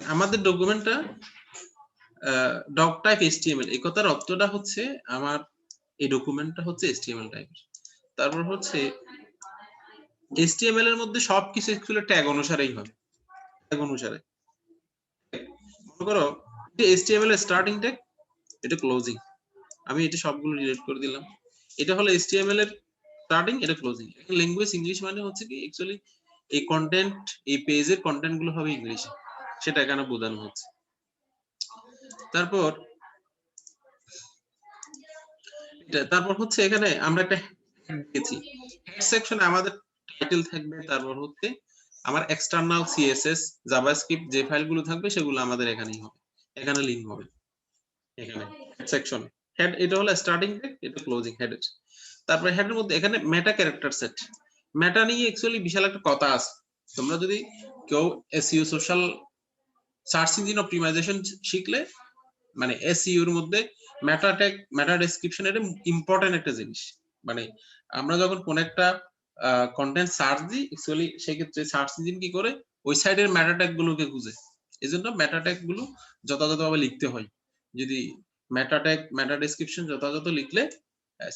আমাদের ডকুমেন্টটা doc type HTML, এই কথার অর্থটা হচ্ছে আমার এই ডকুমেন্টটা হচ্ছে HTML টাইপের। তারপর হচ্ছে HTML এর মধ্যে সবকিছু অ্যাকচুয়ালি ট্যাগ অনুসারেই হয়, ট্যাগ অনুসারে। মনে করো যে HTML এর স্টার্টিং ট্যাগ, এটা ক্লোজিং, আমি এটা সবগুলো ডিলিট করে দিলাম। এটা হলো HTML এর স্টার্টিং, এটা ক্লোজিং। ল্যাঙ্গুয়েজ ইংলিশ মানে হচ্ছে কি অ্যাকচুয়ালি এই কন্টেন্ট, এই পেজের কন্টেন্ট গুলো হবে ইংলিশে, সেটা এখানে বোঝানো হচ্ছে। তারপর হচ্ছে এখানে আমরা একটা দিয়েছি হেড সেকশনে আমাদের টাইটেল থাকবে, তারপর হচ্ছে আমার এক্সটার্নাল CSS জাভাস্ক্রিপ্ট যে ফাইলগুলো থাকবে সেগুলো আমাদের এখানেই হবে, এখানে লিংক হবে। এখানে হেড সেকশন, হেড এটা হলো স্টার্টিং ট্যাগ, এটা ক্লোজিং হেড। তারপরে হেডের মধ্যে এখানে মেটা ক্যারেক্টার সেট, মেটা নিয়ে অ্যাকচুয়ালি বিশাল একটা কথা আছে। তোমরা যদি কেউ SEO social search engine optimization শিখলে, মানে SEO এর মধ্যে মেটা ট্যাগ, মেটা ডেসক্রিপশন এটা ইম্পর্টেন্ট একটা জিনিস। মানে আমরা যখন কোন একটা কন্টেন্ট সার্চ দিই অ্যাকচুয়ালি সেই ক্ষেত্রে সার্চ ইঞ্জিন কি করে ওই সাইডের মেটা ট্যাগ গুলোকে খুঁজে, এজন্য মেটা ট্যাগ গুলো যথাযথভাবে লিখতে হয়। যদি মেটা ট্যাগ, মেটা ডেসক্রিপশন যথাযথ লিখলে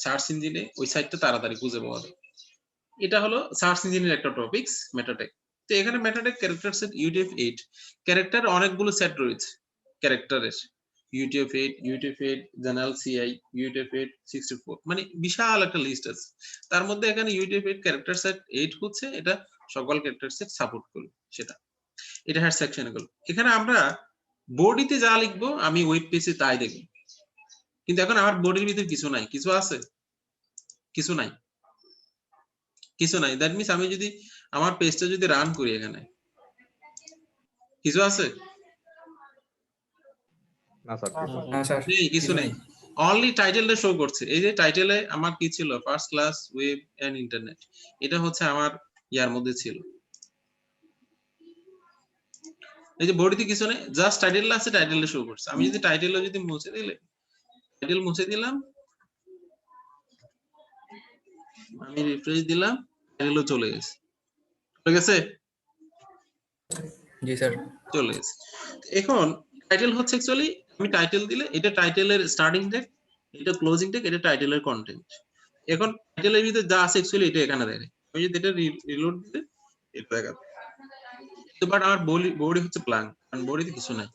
সার্চ ইঞ্জিনে ওই সাইটটা তাড়াতাড়ি খুঁজে পাওয়া যায়। এটা হলো সার্চ ইঞ্জিনের একটা টপিকস, মেটা ট্যাগ। তো এখানে মেটা tag character set UTF-8, character অনেকগুলো সেট রয়েছে ক্যারেক্টারের, UTF-8, UTF-8 general CI, UTF-8 64, মানে বিশাল একটা লিস্ট আছে। তার মধ্যে এখানে UTF-8 ক্যারেক্টার সেট 8 হচ্ছে এটা সকল ক্যারেক্টার সেট সাপোর্ট করে, সেটা এটা হেড সেকশনে গেল। এখানে আমরা বডিতে যা লিখবো আমি ওয়েব পেজে তাই দেখব, কিন্তু এখন আমার বডির ভিতরে কিছু নাই, কিছু আছে, কিছু নাই, কিছু নাই। দ্যাট মিন্স আমি যদি আমার পেজটা যদি রান করি এখানে কিছু আছে না স্যার, না স্যার নেই, কিছু নেই। অনলি টাইটেলটা শো করছে। এই যে টাইটেলে আমার কি ছিল, first class web and internet, এটা হচ্ছে আমার ইয়ার মধ্যে ছিল। এই যে বডিতে কিছু নেই, জাস্ট টাইটেল আছে, টাইটেলটা শো করছে। আমি যদি টাইটেলও যদি মুছে দিলে, টাইটেল মুছে দিলাম, আমি রিফ্রেশ দিলাম, টাইটেলও চলে গেছে, চলে গেছে, জি স্যার চলে গেছে। এখন টাইটেল হচ্ছে অ্যাকচুয়ালি আমি টাইটেল দিলে এটা টাইটেলের স্টার্টিং ট্যাগ, এটা ক্লোজিং ট্যাগ, এটা টাইটেলের কন্টেন্ট। এখন টাইটেলের ভিতরে যা আছে অ্যাকচুয়ালি এটা এখানে দেখে, আমি যদি এটা রিলোড দিলে এটা দেখাবে। তো বাট আমার বডি হচ্ছে ব্ল্যাঙ্ক, কারণ বডিতে কিছু নাই।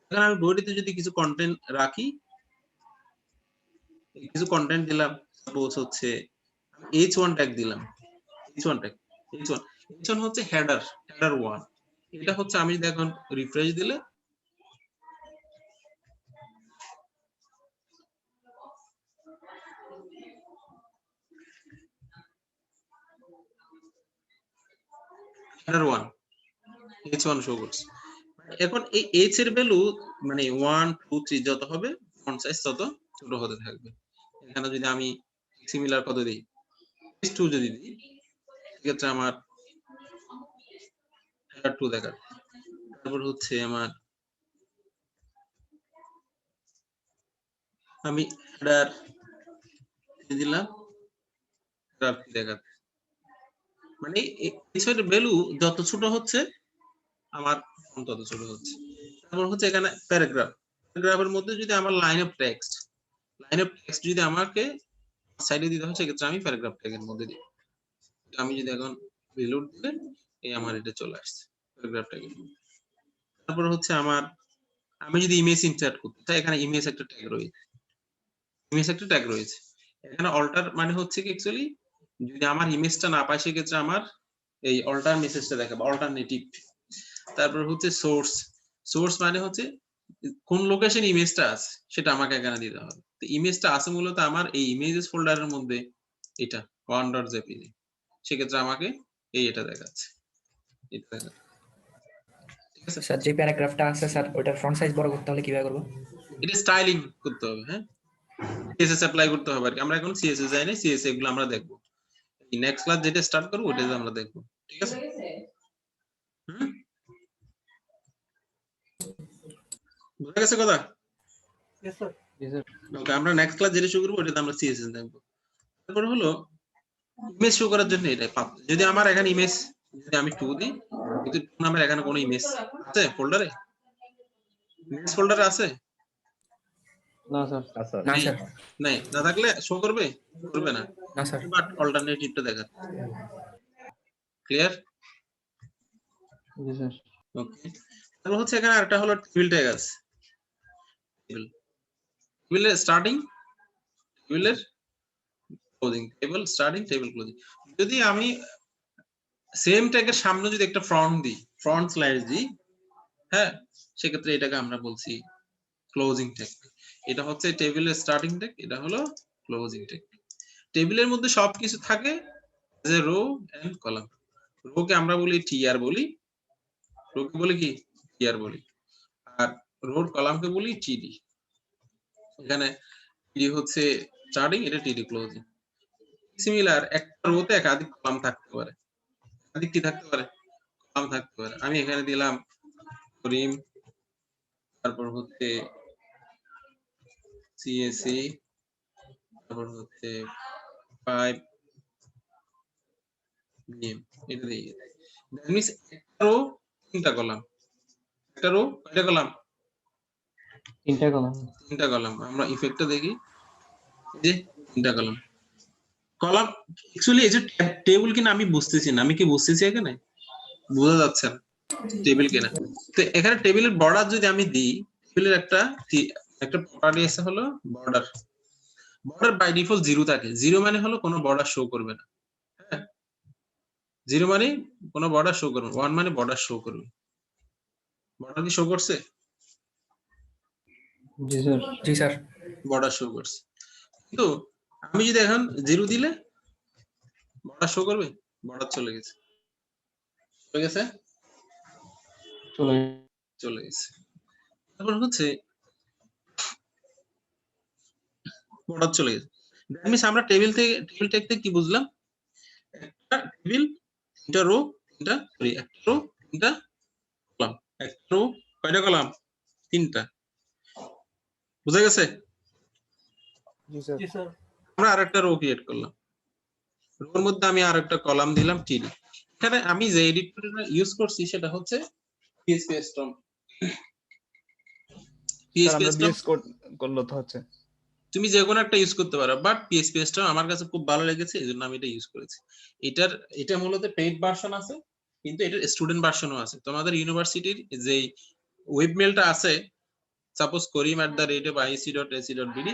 এখন আমি বডিতে যদি কিছু কন্টেন্ট রাখি, কিছু কন্টেন্ট দিলাম, সাপোজ হচ্ছে H1 ট্যাগ দিলাম, H1 ট্যাগ, H1 হচ্ছে হেডার, হেডার 1, এটা হচ্ছে আমি যদি এখন রিফ্রেশ দিলে হেডার 1 H1 শো করছে। এখন এই H এর ভ্যালু মানে 1 2 3 যত হবে ফন্ট সাইজ তত ছোট হতে থাকবে। এখানে যদি আমি সিমিলার কত দিই, H2 যদি দিই সেক্ষেত্রে আমার হেডার 2 দেখাবে। তারপর হচ্ছে আমার আমি হেডার দিলাম, হেডার 3 দেখাবে। মানে H এর ভ্যালু যত ছোট হচ্ছে আমার ফন্ট তত ছোট হচ্ছে। তারপর হচ্ছে এখানে প্যারাগ্রাফ, প্যারাগ্রাফের মধ্যে যদি আমার line of text, line of text যদি আমাকে সাইডে দিতে হয় সেক্ষেত্রে আমি প্যারাগ্রাফ ট্যাগের মধ্যে দিই। আমি যদি এখন রিলোড দিলে এই আমার এটা চলে আসছে প্যারাগ্রাফ ট্যাগের মধ্যে। তারপর হচ্ছে আমার আমি যদি ইমেজ ইনসার্ট করতে চাই, এখানে ইমেজ একটা ট্যাগ রয়েছে, ইমেজ একটা ট্যাগ রয়েছে। এখানে অল্টার মানে হচ্ছে কি অ্যাকচুয়ালি যদি আমার ইমেজটা না পাই সেক্ষেত্রে আমার এই অল্টার মেসেজটা দেখাবে, অল্টারনেটিভ। তারপর হচ্ছে সোর্স, সোর্স মানে হচ্ছে কোন লোকেশন ইমেজটা আছে সেটা আমাকে এখানে দিতে হবে। তো ইমেজটা আছে মূলত আমার এই ইমেজেস ফোল্ডারের মধ্যে, এটা 1.jpg, সেক্ষেত্রে আমাকে এই এটা দেখাচ্ছে, এটা দেখাচ্ছে। ঠিক আছে স্যার, যে প্যারাগ্রাফটা আছে স্যার ওটার ফন্ট সাইজ বড় করতে হলে কিভাবে করব? এটা স্টাইলিং করতে হবে, হ্যাঁ CSS অ্যাপ্লাই করতে হবে আর কি। আমরা এখন CSS যাই না, CSS এগুলো আমরা দেখবো নেক্সট ক্লাস যেটা স্টার্ট করব ওটাতে আমরা দেখবো। ঠিক আছে, বুঝা গেছে কথা? ওকে, আমরা নেক্সট ক্লাস যেটা শুরু করবো ওটাতে আমরা CSS দেখবো। তারপর হলো ইমেজ শো করার জন্য এটাই যদি আমার এখানে ইমেজ যদি আমি 2 দিই, কিন্তু 2 নামের এখানে কোনো ইমেজ আছে ফোল্ডারে, নেক্সট ফোল্ডারে আছে? না স্যার। না নেই? স্যার, নাই, না থাকলে শো করবে? করবে না। না স্যার। বাট অল্টারনেটিভটা দেখা। ক্লিয়ার? জি স্যার। ওকে। তারপর হচ্ছে এখানে আরেকটা হলো টেবিল ট্যাগ আছে। টেবিলের স্টার্টিং, টেবিলের closing, table starting, table closing. যদি আমি সেম ট্যাগের সামনে যদি একটা ফ্রন্ট দিই, ফ্রন্ট স্ল্যাশ দিই, হ্যাঁ, সেক্ষেত্রে এটাকে আমরা বলছি ক্লোজিং ট্যাগ। এটা হচ্ছে টেবিলের স্টার্টিং ট্যাগ, এটা হলো ক্লোজিং ট্যাগ। টেবিলের মধ্যে সবকিছু থাকে যে রো এন্ড কলাম। রোকে আমরা বলি টিআর বলি, রোকে বলি কি টিআর বলি, আর রোর কলামকে বলি টিডি। এখানে টিডি হচ্ছে স্টার্টিং, এটা টিডি ক্লোজিং। সিমিলার একটা রোতে একাধিক কলাম থাকতে পারে, একাধিক কি থাকতে পারে, কলাম থাকতে পারে। আমি এখানে দিলাম করিম, তারপর হচ্ছে সিএসসি, তারপর হচ্ছে 5 বিএম, এটা দিয়ে দ্যাট মিন্স একটা রো তিনটা কলাম, একটা রো কয়টা কলাম, তিনটা কলাম। তিনটা কলাম। আমরা ইফেক্টটা দেখি, এই যে তিনটা কলাম। কলাম অ্যাকচুয়ালি এই যে টেবিল কিনা আমি বুঝতেছি না, আমি কি বুঝতেছি এখানে বোঝা যাচ্ছে না টেবিল কিনা। তো এখানে টেবিলের বর্ডার যদি আমি দিই, টেবিলের একটা প্রপার্টি আছে হলো বর্ডার। বর্ডার বাই ডিফল্ট 0 থাকে, 0 মানে হলো কোনো বর্ডার শো করবে না। হ্যাঁ, 0 মানে কোনো বর্ডার শো করবে, 1 মানে বর্ডার শো করবে। বর্ডার কি শো করছে? জি স্যার। জি স্যার। বর্ডার শো করছে। কিন্তু আমি যদি এখন 0 দিলে বর্ডার শো করবে? বর্ডার চলে গেছে, চলে গেছে, চলে চলে গেছে। তারপর হচ্ছে বর্ডার চলে গেছে। দ্যাট মিন্স আমরা টেবিল ট্যাগ থেকে কি বুঝলাম? একটা টেবিল, তিনটা রো, তিনটা সরি একটা রো, তিনটা কলাম। একটা রো কয়টা কলাম? তিনটা। বুঝা গেছে? জি স্যার। আমরা আরেকটা রো ক্রিয়েট করলাম, রোর মধ্যে আমি আরেকটা কলাম দিলাম টিডি। এখানে আমি যে এডিটরটা ইউজ করছি সেটা হচ্ছে PHP Storm। PHP আমরা Storm বিএস কোড করলে তো হচ্ছে। তুমি যে কোনো একটা ইউজ করতে পারো, বাট PHP Storm আমার কাছে খুব ভালো লেগেছে, এজন্য আমি এটা ইউজ করেছি। এটা মূলত পেইড ভার্সন আছে, কিন্তু এটার স্টুডেন্ট ভার্সনও আছে। তোমাদের ইউনিভার্সিটির যে ওয়েব মেলটা আছে, সাপোজ karim@iec.ac.bd,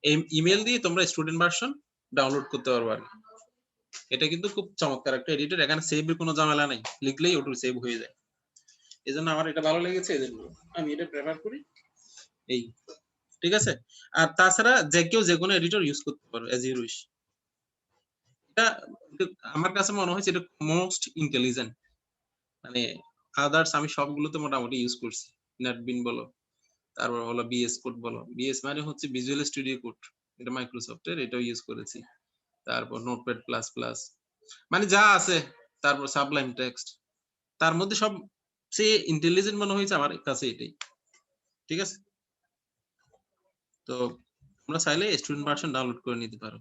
এই ইমেল দিয়ে তোমরা স্টুডেন্ট ভার্সন ডাউনলোড করতে পারবে। এটা কিন্তু খুব চমৎকার একটা এডিটর, এখানে সেভের কোনো ঝামেলা নাই, লিখলেই ওটা সেভ হয়ে যায়। এজন্য আমার এটা ভালো লেগেছে, এজন্য আমি এটা প্রেফার করি। এই ঠিক আছে। আর তাছাড়া যে কেউ যে কোনো এডিটর ইউজ করতে পারবে এজ ইউ উইশ। এটা আমার কাছে মনে হয়েছে এটা মোস্ট ইন্টেলিজেন্ট। মানে আদার্স আমি সবগুলোতে মোটামুটি ইউজ করছি, নেটবিন বলো, তারপর হলো বিএস কোড বলো, বিএস মানে হচ্ছে ভিজুয়াল স্টুডিও কোড, এটা মাইক্রোসফটের, এটাও ইউজ করেছি। তারপর নোটপ্যাড প্লাস প্লাস, মানে যা আছে, তারপর সাবলাইম টেক্সট, তার মধ্যে সবচেয়ে ইন্টেলিজেন্ট মনে হয়েছে আমার কাছে এটাই। ঠিক আছে, তো তোমরা চাইলে স্টুডেন্ট ভার্সন ডাউনলোড করে নিতে পারো।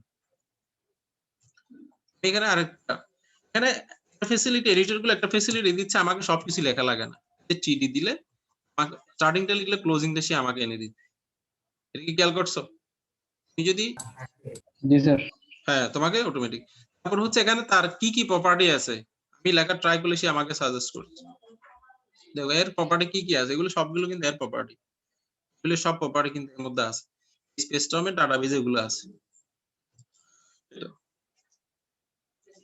এখানে আরেকটা, এখানে ফ্যাসিলিটি এডিটর গুলো একটা ফ্যাসিলিটি দিচ্ছে, আমাকে সবকিছু লেখা লাগে না। টিডি দিলে স্টার্টিংটা লিখলে ক্লোজিংটা সে আমাকে এনে দিচ্ছে। এটা কি খেয়াল করছো? তুমি যদি জি স্যার। হ্যাঁ, তোমাকে অটোমেটিক। তারপর হচ্ছে এখানে তার কি কি প্রপার্টি আছে, আমি লেখা ট্রাই করলে সে আমাকে সাজেস্ট করছে। দেখো এর প্রপার্টি কি কি আছে, এগুলো সবগুলো কিন্তু এর প্রপার্টি, এগুলো সব প্রপার্টি কিন্তু এর মধ্যে আছে। স্পেসটমে ডাটাবেজ এগুলো আছে।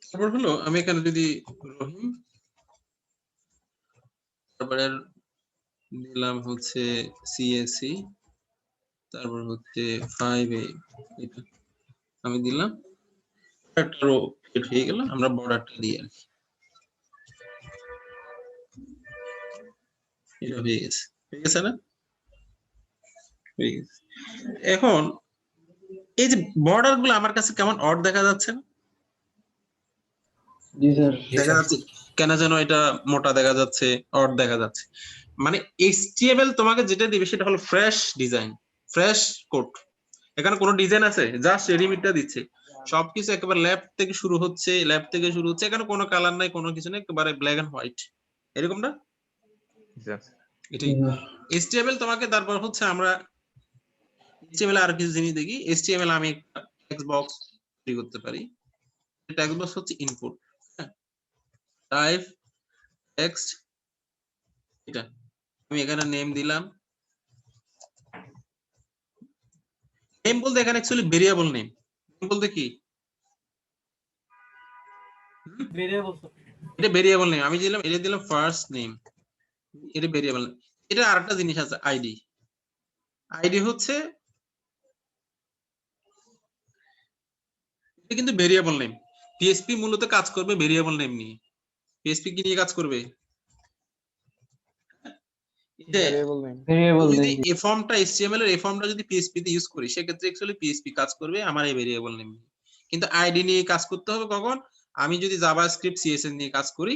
তারপর হলো আমি এখানে যদি রহিম, তারপরে দিলাম হচ্ছে সিএসসি, তারপর হচ্ছে 5A, এটা আমি দিলাম, একটা রো ক্রিয়েট হয়ে গেল। আমরা বর্ডারটা দিয়ে আর কি, এটা হয়ে গেছে, হয়ে গেছে না? হয়ে গেছে। এখন এই যে বর্ডার গুলো আমার কাছে কেমন অড দেখা যাচ্ছে না? জি স্যার। দেখা যাচ্ছে কেন যেন এটা মোটা দেখা যাচ্ছে, অড দেখা যাচ্ছে। মানে HTML তোমাকে যেটা দিবে সেটা হলো ফ্রেশ ডিজাইন, ফ্রেশ কোড। এখানে কোনো ডিজাইন আছে? জাস্ট রেডিমেডটা দিচ্ছে। সবকিছু একেবারে ল্যাব থেকে শুরু হচ্ছে, এখানে কোনো কালার নাই, কোনো কিছু নেই, একেবারে ব্ল্যাক এন্ড হোয়াইট, এরকম না? এটাই HTML তোমাকে, তারপর হচ্ছে আমরা HTML আর কিছু জিনিস দেখি। HTML আমি একটা টেক্সট বক্স তৈরি করতে পারি। টেক্সট বক্স হচ্ছে ইনপুট, টাইপ টেক্সট, এটা আমি এখানে নেম দিলাম। নেম বলতে এখানে অ্যাকচুয়ালি ভেরিয়েবল নেম। নেম বলতে কি? এটা ভেরিয়েবল নেম। আমি দিলাম, এটা দিলাম ফার্স্ট নেম, এটা ভেরিয়েবল নেম। এটা আরেকটা জিনিস আছে, আইডি। আইডি হচ্ছে, এটা কিন্তু ভেরিয়েবল নেম। পিএইচপি মূলত কাজ করবে ভেরিয়েবল নেম নিয়ে। পিএইচপি কি নিয়ে কাজ করবে? ভেরিয়েবল যদি নেম। এই ফর্মটা HTML এর এই ফর্মটা যদি পিএইচপি তে ইউজ করি, সেক্ষেত্রে অ্যাকচুয়ালি পিএইচপি কাজ করবে আমার এই ভেরিয়েবল নেম নিয়ে। কিন্তু আইডি নিয়ে কাজ করতে হবে কখন? আমি যদি জাভাস্ক্রিপ্ট সিএসএস নিয়ে কাজ করি,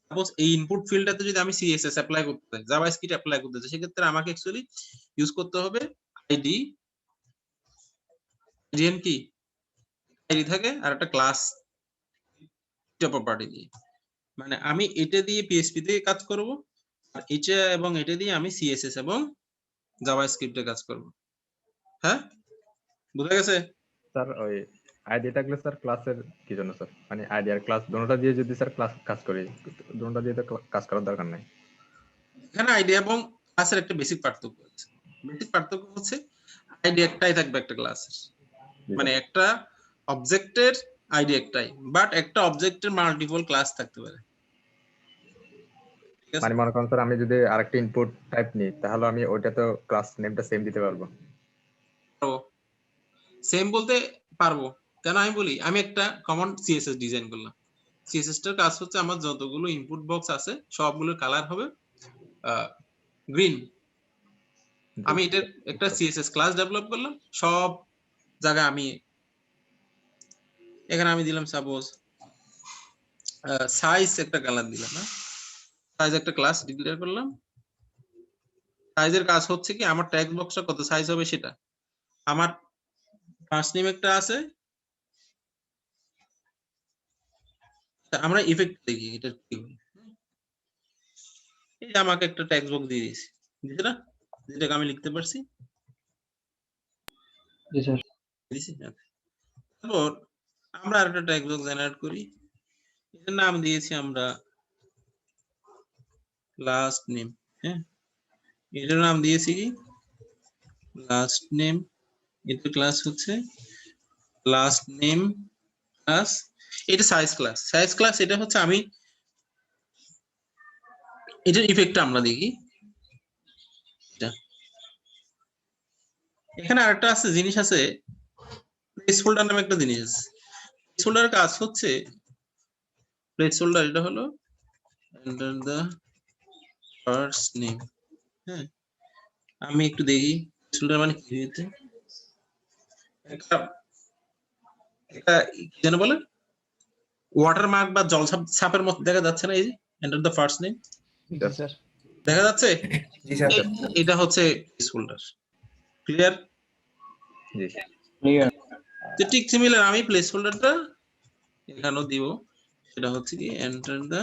সাপোজ এই ইনপুট ফিল্ডটাতে যদি আমি সিএসএস অ্যাপ্লাই করতে চাই, জাভাস্ক্রিপ্ট অ্যাপ্লাই করতে চাই, সেক্ষেত্রে আমাকে অ্যাকচুয়ালি ইউজ করতে হবে আইডি। আইডিএন কি? আইডি থাকে আর একটা ক্লাস প্রপার্টি দিয়ে। মানে আমি এটা দিয়ে পিএইচপি তে কাজ করব, আর এটা এবং এটা দিয়ে আমি সিএসএস এবং জাভাস্ক্রিপ্টে কাজ করব। হ্যাঁ, বুঝা গেছে? স্যার ওই আইডি থাকলে স্যার ক্লাসের কি জন্য স্যার? মানে আইডি আর ক্লাস দুটোটা দিয়ে যদি স্যার ক্লাস কাজ করি, দুটোটা দিয়ে তো কাজ করার দরকার নাই। এখানে আইডি এবং ক্লাসের একটা বেসিক পার্থক্য আছে। বেসিক পার্থক্য হচ্ছে আইডি একটাই থাকবে একটা ক্লাসের, মানে একটা অবজেক্টের আইডি একটাই, বাট একটা অবজেক্টের মাল্টিপল ক্লাস থাকতে পারে। ঠিক আছে? মানে মনে করেন স্যার আমি যদি আরেকটা ইনপুট টাইপ নিই, তাহলে আমি ওইটা তো ক্লাস নেমটা সেম দিতে পারবো। সেম বলতে পারবো কেন আমি বলি, আমি একটা কমন সিএসএস ডিজাইন করলাম। সিএসএস টার কাজ হচ্ছে আমার যতগুলো ইনপুট বক্স আছে সবগুলোর কালার হবে গ্রিন। আমি এটার একটা সিএসএস ক্লাস ডেভেলপ করলাম, সব জায়গায় আমি এখানে আমি দিলাম সাপোজ সাইজ একটা কালার দিলাম, না সাইজ একটা ক্লাস ডিক্লেয়ার করলাম। সাইজের কাজ হচ্ছে কি, আমার টেক্সট বক্সটা কত সাইজ হবে সেটা। আমার ফার্স্ট নেম একটা আছে, আমরা ইফেক্ট দেখি এটা কি হয়। এই যে আমাকে একটা টেক্সট বক্স দিয়ে দিয়েছে, দিছে না, যেটাকে আমি লিখতে পারছি। জি স্যার। দিছি। তারপর আমরা আরেকটা টেক্সট বক্স জেনারেট করি, এটার নাম দিয়েছি আমরা লাস্ট নেম। হ্যাঁ, এটার নাম দিয়েছি কি লাস্ট নেম। এটা ক্লাস হচ্ছে লাস্ট নেম ক্লাস। এটা সাইজ ক্লাস। সাইজ ক্লাস এটা হচ্ছে আমি এটার ইফেক্টটা আমরা দেখি। এখানে আরেকটা আছে জিনিস আছে, প্লেস হোল্ডার নামে একটা জিনিস আছে। প্লেস হোল্ডার কাজ হচ্ছে, প্লেস হোল্ডার এটা হলো এন্টার দা ফার্স্ট নেম। হ্যাঁ, আমি একটু দেখি প্লেস হোল্ডার মানে কি হয়েছে। একটা একটা কি যেন বলে, ওয়াটারমার্ক বা জল ছাপের মতো দেখা যাচ্ছে না, এই যে এন্টার দা ফার্স্ট নেম দেখা যাচ্ছে। জি স্যার। এটা হচ্ছে প্লেস হোল্ডার। ক্লিয়ার? জি ক্লিয়ার। তো ঠিক সিমিলার আমি প্লেস হোল্ডারটা এখানেও দিব, সেটা হচ্ছে কি এন্টার দা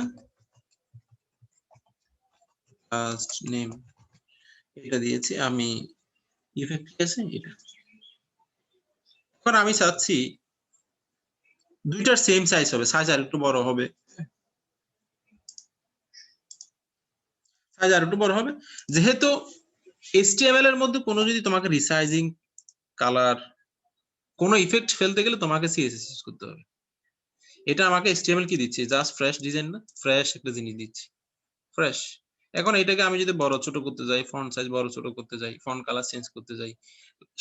ফার্স্ট নেম, এটা দিয়েছি আমি। ইফেক্ট কি আছে এটা। এখন আমি চাচ্ছি দুইটার সেম সাইজ হবে, সাইজ আর একটু বড় হবে, সাইজ আর একটু বড় হবে। যেহেতু HTML এর মধ্যে কোনো যদি তোমাকে রিসাইজিং, কালার, কোনো ইফেক্ট ফেলতে গেলে তোমাকে CSS ইউজ করতে হবে। এটা আমাকে HTML কি দিচ্ছে, জাস্ট ফ্রেশ ডিজাইন, না ফ্রেশ একটা জিনিস দিচ্ছে, ফ্রেশ। এখন এটাকে আমি যদি বড় ছোট করতে যাই, ফন্ট সাইজ বড় ছোট করতে যাই, ফন্ট কালার চেঞ্জ করতে যাই,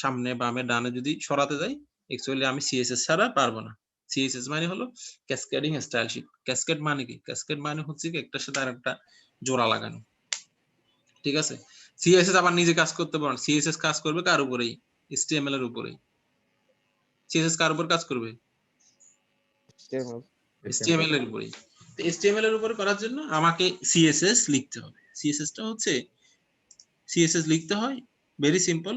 সামনে বামে ডানে যদি সরাতে যাই, অ্যাকচুয়ালি আমি CSS ছাড়া পারবো না। CSS মানে হলো ক্যাসকেডিং স্টাইল শিট। ক্যাসকেড মানে কি? ক্যাসকেড মানে হচ্ছে কি একটার সাথে আরেকটা জোড়া লাগানো। ঠিক আছে? CSS আবার নিজে কাজ করতে পারে না। CSS কাজ করবে কার উপরেই? HTML এর উপরেই। CSS কার উপর কাজ করবে? HTML এর উপরেই। তো HTML এর উপর করার জন্য আমাকে CSS লিখতে হবে। CSS টা হচ্ছে, CSS লিখতে হয় ভেরি সিম্পল।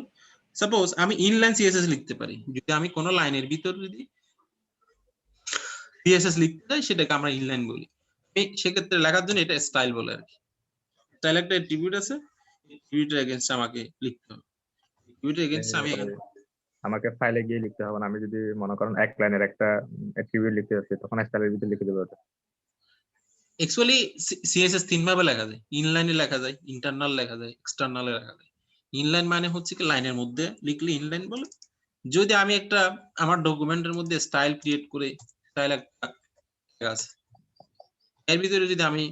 সাপোজ আমি ইনলাইন CSS লিখতে পারি। যদি আমি কোন লাইনের ভিতর যদি CSS লিখতে চাই, সেটাকে আমরা ইনলাইন বলি। এই সেক্ষেত্রে লেখার জন্য এটা স্টাইল বলে আর কি। স্টাইল একটা অ্যাট্রিবিউট আছে, অ্যাট্রিবিউটের এগেইনস্ট আমাকে লিখতে হবে। অ্যাট্রিবিউটের এগেইনস্ট আমি এখানে আমাকে ফাইলে গিয়ে লিখতে হবে না, আমি যদি মনে করেন এক লাইনের একটা অ্যাট্রিবিউট লিখতে যাচ্ছি তখন স্টাইলের ভিতরে লিখে দেবো ওটা। অ্যাকচুয়ালি সিএসএস তিন ভাবে লেখা যায়, ইনলাইনে লেখা যায়, ইন্টারনাল লেখা যায়, এক্সটার্নালে লেখা যায়। ইনলাইন মানে হচ্ছে কি লাইনের মধ্যে লিখলে ইনলাইন বলে। যদি আমি একটা আমার ডকুমেন্টের মধ্যে স্টাইল ক্রিয়েট করে স্টাইল একটা আছে এর ভিতরে যদি আমি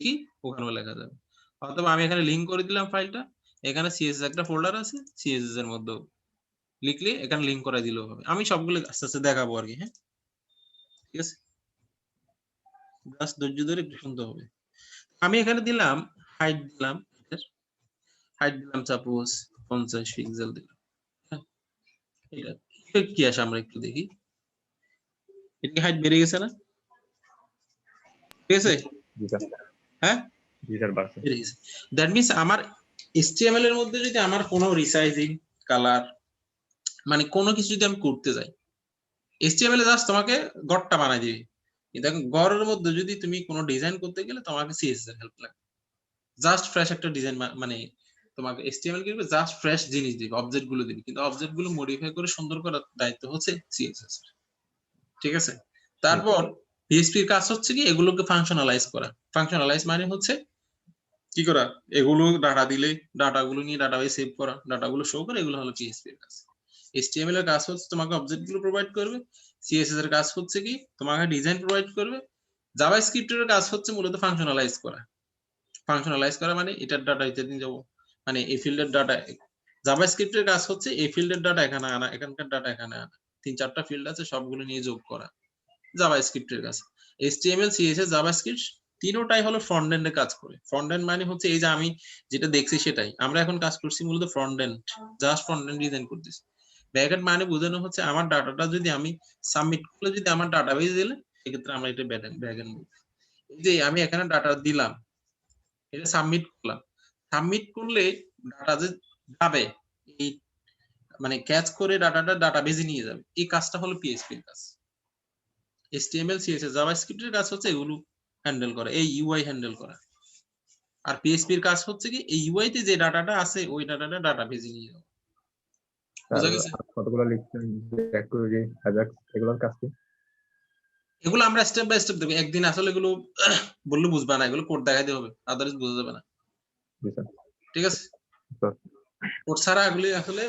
কি ওখানেও লেখা যাবে, অথবা আমি এখানে লিংক করে দিলাম ফাইলটা, এখানে সিএসএস একটা ফোল্ডার আছে, সিএসএস এর মধ্যে লিখলে এখানে লিংক করে দিলেও হবে। আমি সবগুলো আস্তে আস্তে দেখাবো আর কি। হ্যাঁ ঠিক আছে, জাস্ট ধৈর্য ধরে একটু শুনতে হবে। আমি এখানে দিলাম হাইট, দিলাম হাইট দিলাম সাপোজ 50 পিক্সেল দিলাম। হ্যাঁ, এটা কি আসে আমরা একটু দেখি, এটা কি হাইট বেড়ে গেছে না? ঠিক আছে, জি স্যার, হ্যাঁ জি স্যার বাড়ছে। বেড়ে গেছে। দ্যাট মিন্স আমার HTML এর মধ্যে যদি আমার কোনো রিসাইজিং, কালার মানে কোনো কিছু যদি আমি করতে যাই, HTML এ জাস্ট তোমাকে গড়টা বানাই দিবে। কিন্তু এখন গড়ের মধ্যে যদি তুমি কোনো ডিজাইন করতে গেলে তোমাকে CSS এর হেল্প লাগে। জাস্ট ফ্রেশ একটা ডিজাইন, মানে তোমাকে HTML কি করবে, জাস্ট ফ্রেশ জিনিস দিবে, অবজেক্ট গুলো দিবে, কিন্তু অবজেক্ট গুলো মডিফাই করে সুন্দর করার দায়িত্ব হচ্ছে CSS এর। ঠিক আছে, তারপর PHP এর কাজ হচ্ছে কি এগুলোকে ফাংশনালাইজ করা। ফাংশনালাইজ মানে হচ্ছে কি করা, এগুলো ডাটা দিলে ডাটাগুলো নিয়ে ডাটাবেসে সেভ করা, ডাটাগুলো শো করে, এগুলো হলো PHP এর কাজ। HTML এর কাজ হচ্ছে তোমাকে অবজেক্ট গুলো প্রোভাইড করবে, CSS এর কাজ হচ্ছে কি তোমাকে ডিজাইন প্রোভাইড করবে, জাভাস্ক্রিপ্ট এর কাজ হচ্ছে মূলত ফাংশনালাইজ করা। ফাংশনালাইজ করা মানে এটার ডাটা ইত্যাদি যাব, মানে এই ফিল্ডের ডাটা, জাভাস্ক্রিপ্টের কাজ হচ্ছে এই ফিল্ডের ডাটা এখানে আনা, এখানকার ডাটা এখানে আনা, 3-4টা ফিল্ড আছে সবগুলো নিয়ে যোগ করা, জাভাস্ক্রিপ্টের কাজ। HTML CSS জাভাস্ক্রিপ্ট তিনোটাই হলো ফ্রন্ট এন্ডে কাজ করে। ফ্রন্ট এন্ড মানে হচ্ছে এই যে আমি যেটা দেখছি সেটাই, আমরা এখন কাজ করছি মূলত front end, just front end design করতেছি। ব্যাক এন্ড মানে বোঝানো হচ্ছে আমার ডাটাটা যদি আমি সাবমিট করলে যদি আমার ডাটাবেস দিলে সেক্ষেত্রে আমরা এটা ব্যাক এন্ড বলি। এই যে আমি এখানে ডাটা দিলাম, এটা সাবমিট করলাম, সাবমিট করলে ডাটা যে যাবে এই মানে ক্যাচ করে ডাটাটা ডাটাবেজে নিয়ে যাবে, এই কাজটা হলো PHP এর কাজ। HTML CSS জাভাস্ক্রিপ্ট এর কাজ হচ্ছে এগুলো হ্যান্ডেল করা, এই UI হ্যান্ডেল করা। আর PHP এর কাজ হচ্ছে কি এই UI তে যে ডাটাটা আছে ওই ডাটাটা ডাটাবেজে নিয়ে যাওয়া। বুঝা গেছে? কতগুলো লিখছেন, কোয়েরি, অ্যাজাক্স, এগুলোর কাজ কি? এগুলো আমরা স্টেপ বাই স্টেপ দেব। একদিন আসলে এগুলো বললে বুঝবা না, এগুলো কোড দেখাইতে হবে, আদারওয়াইজ বোঝা যাবে না। জি স্যার। ঠিক আছে, স্যার, কোড ছাড়া এগুলি আসলে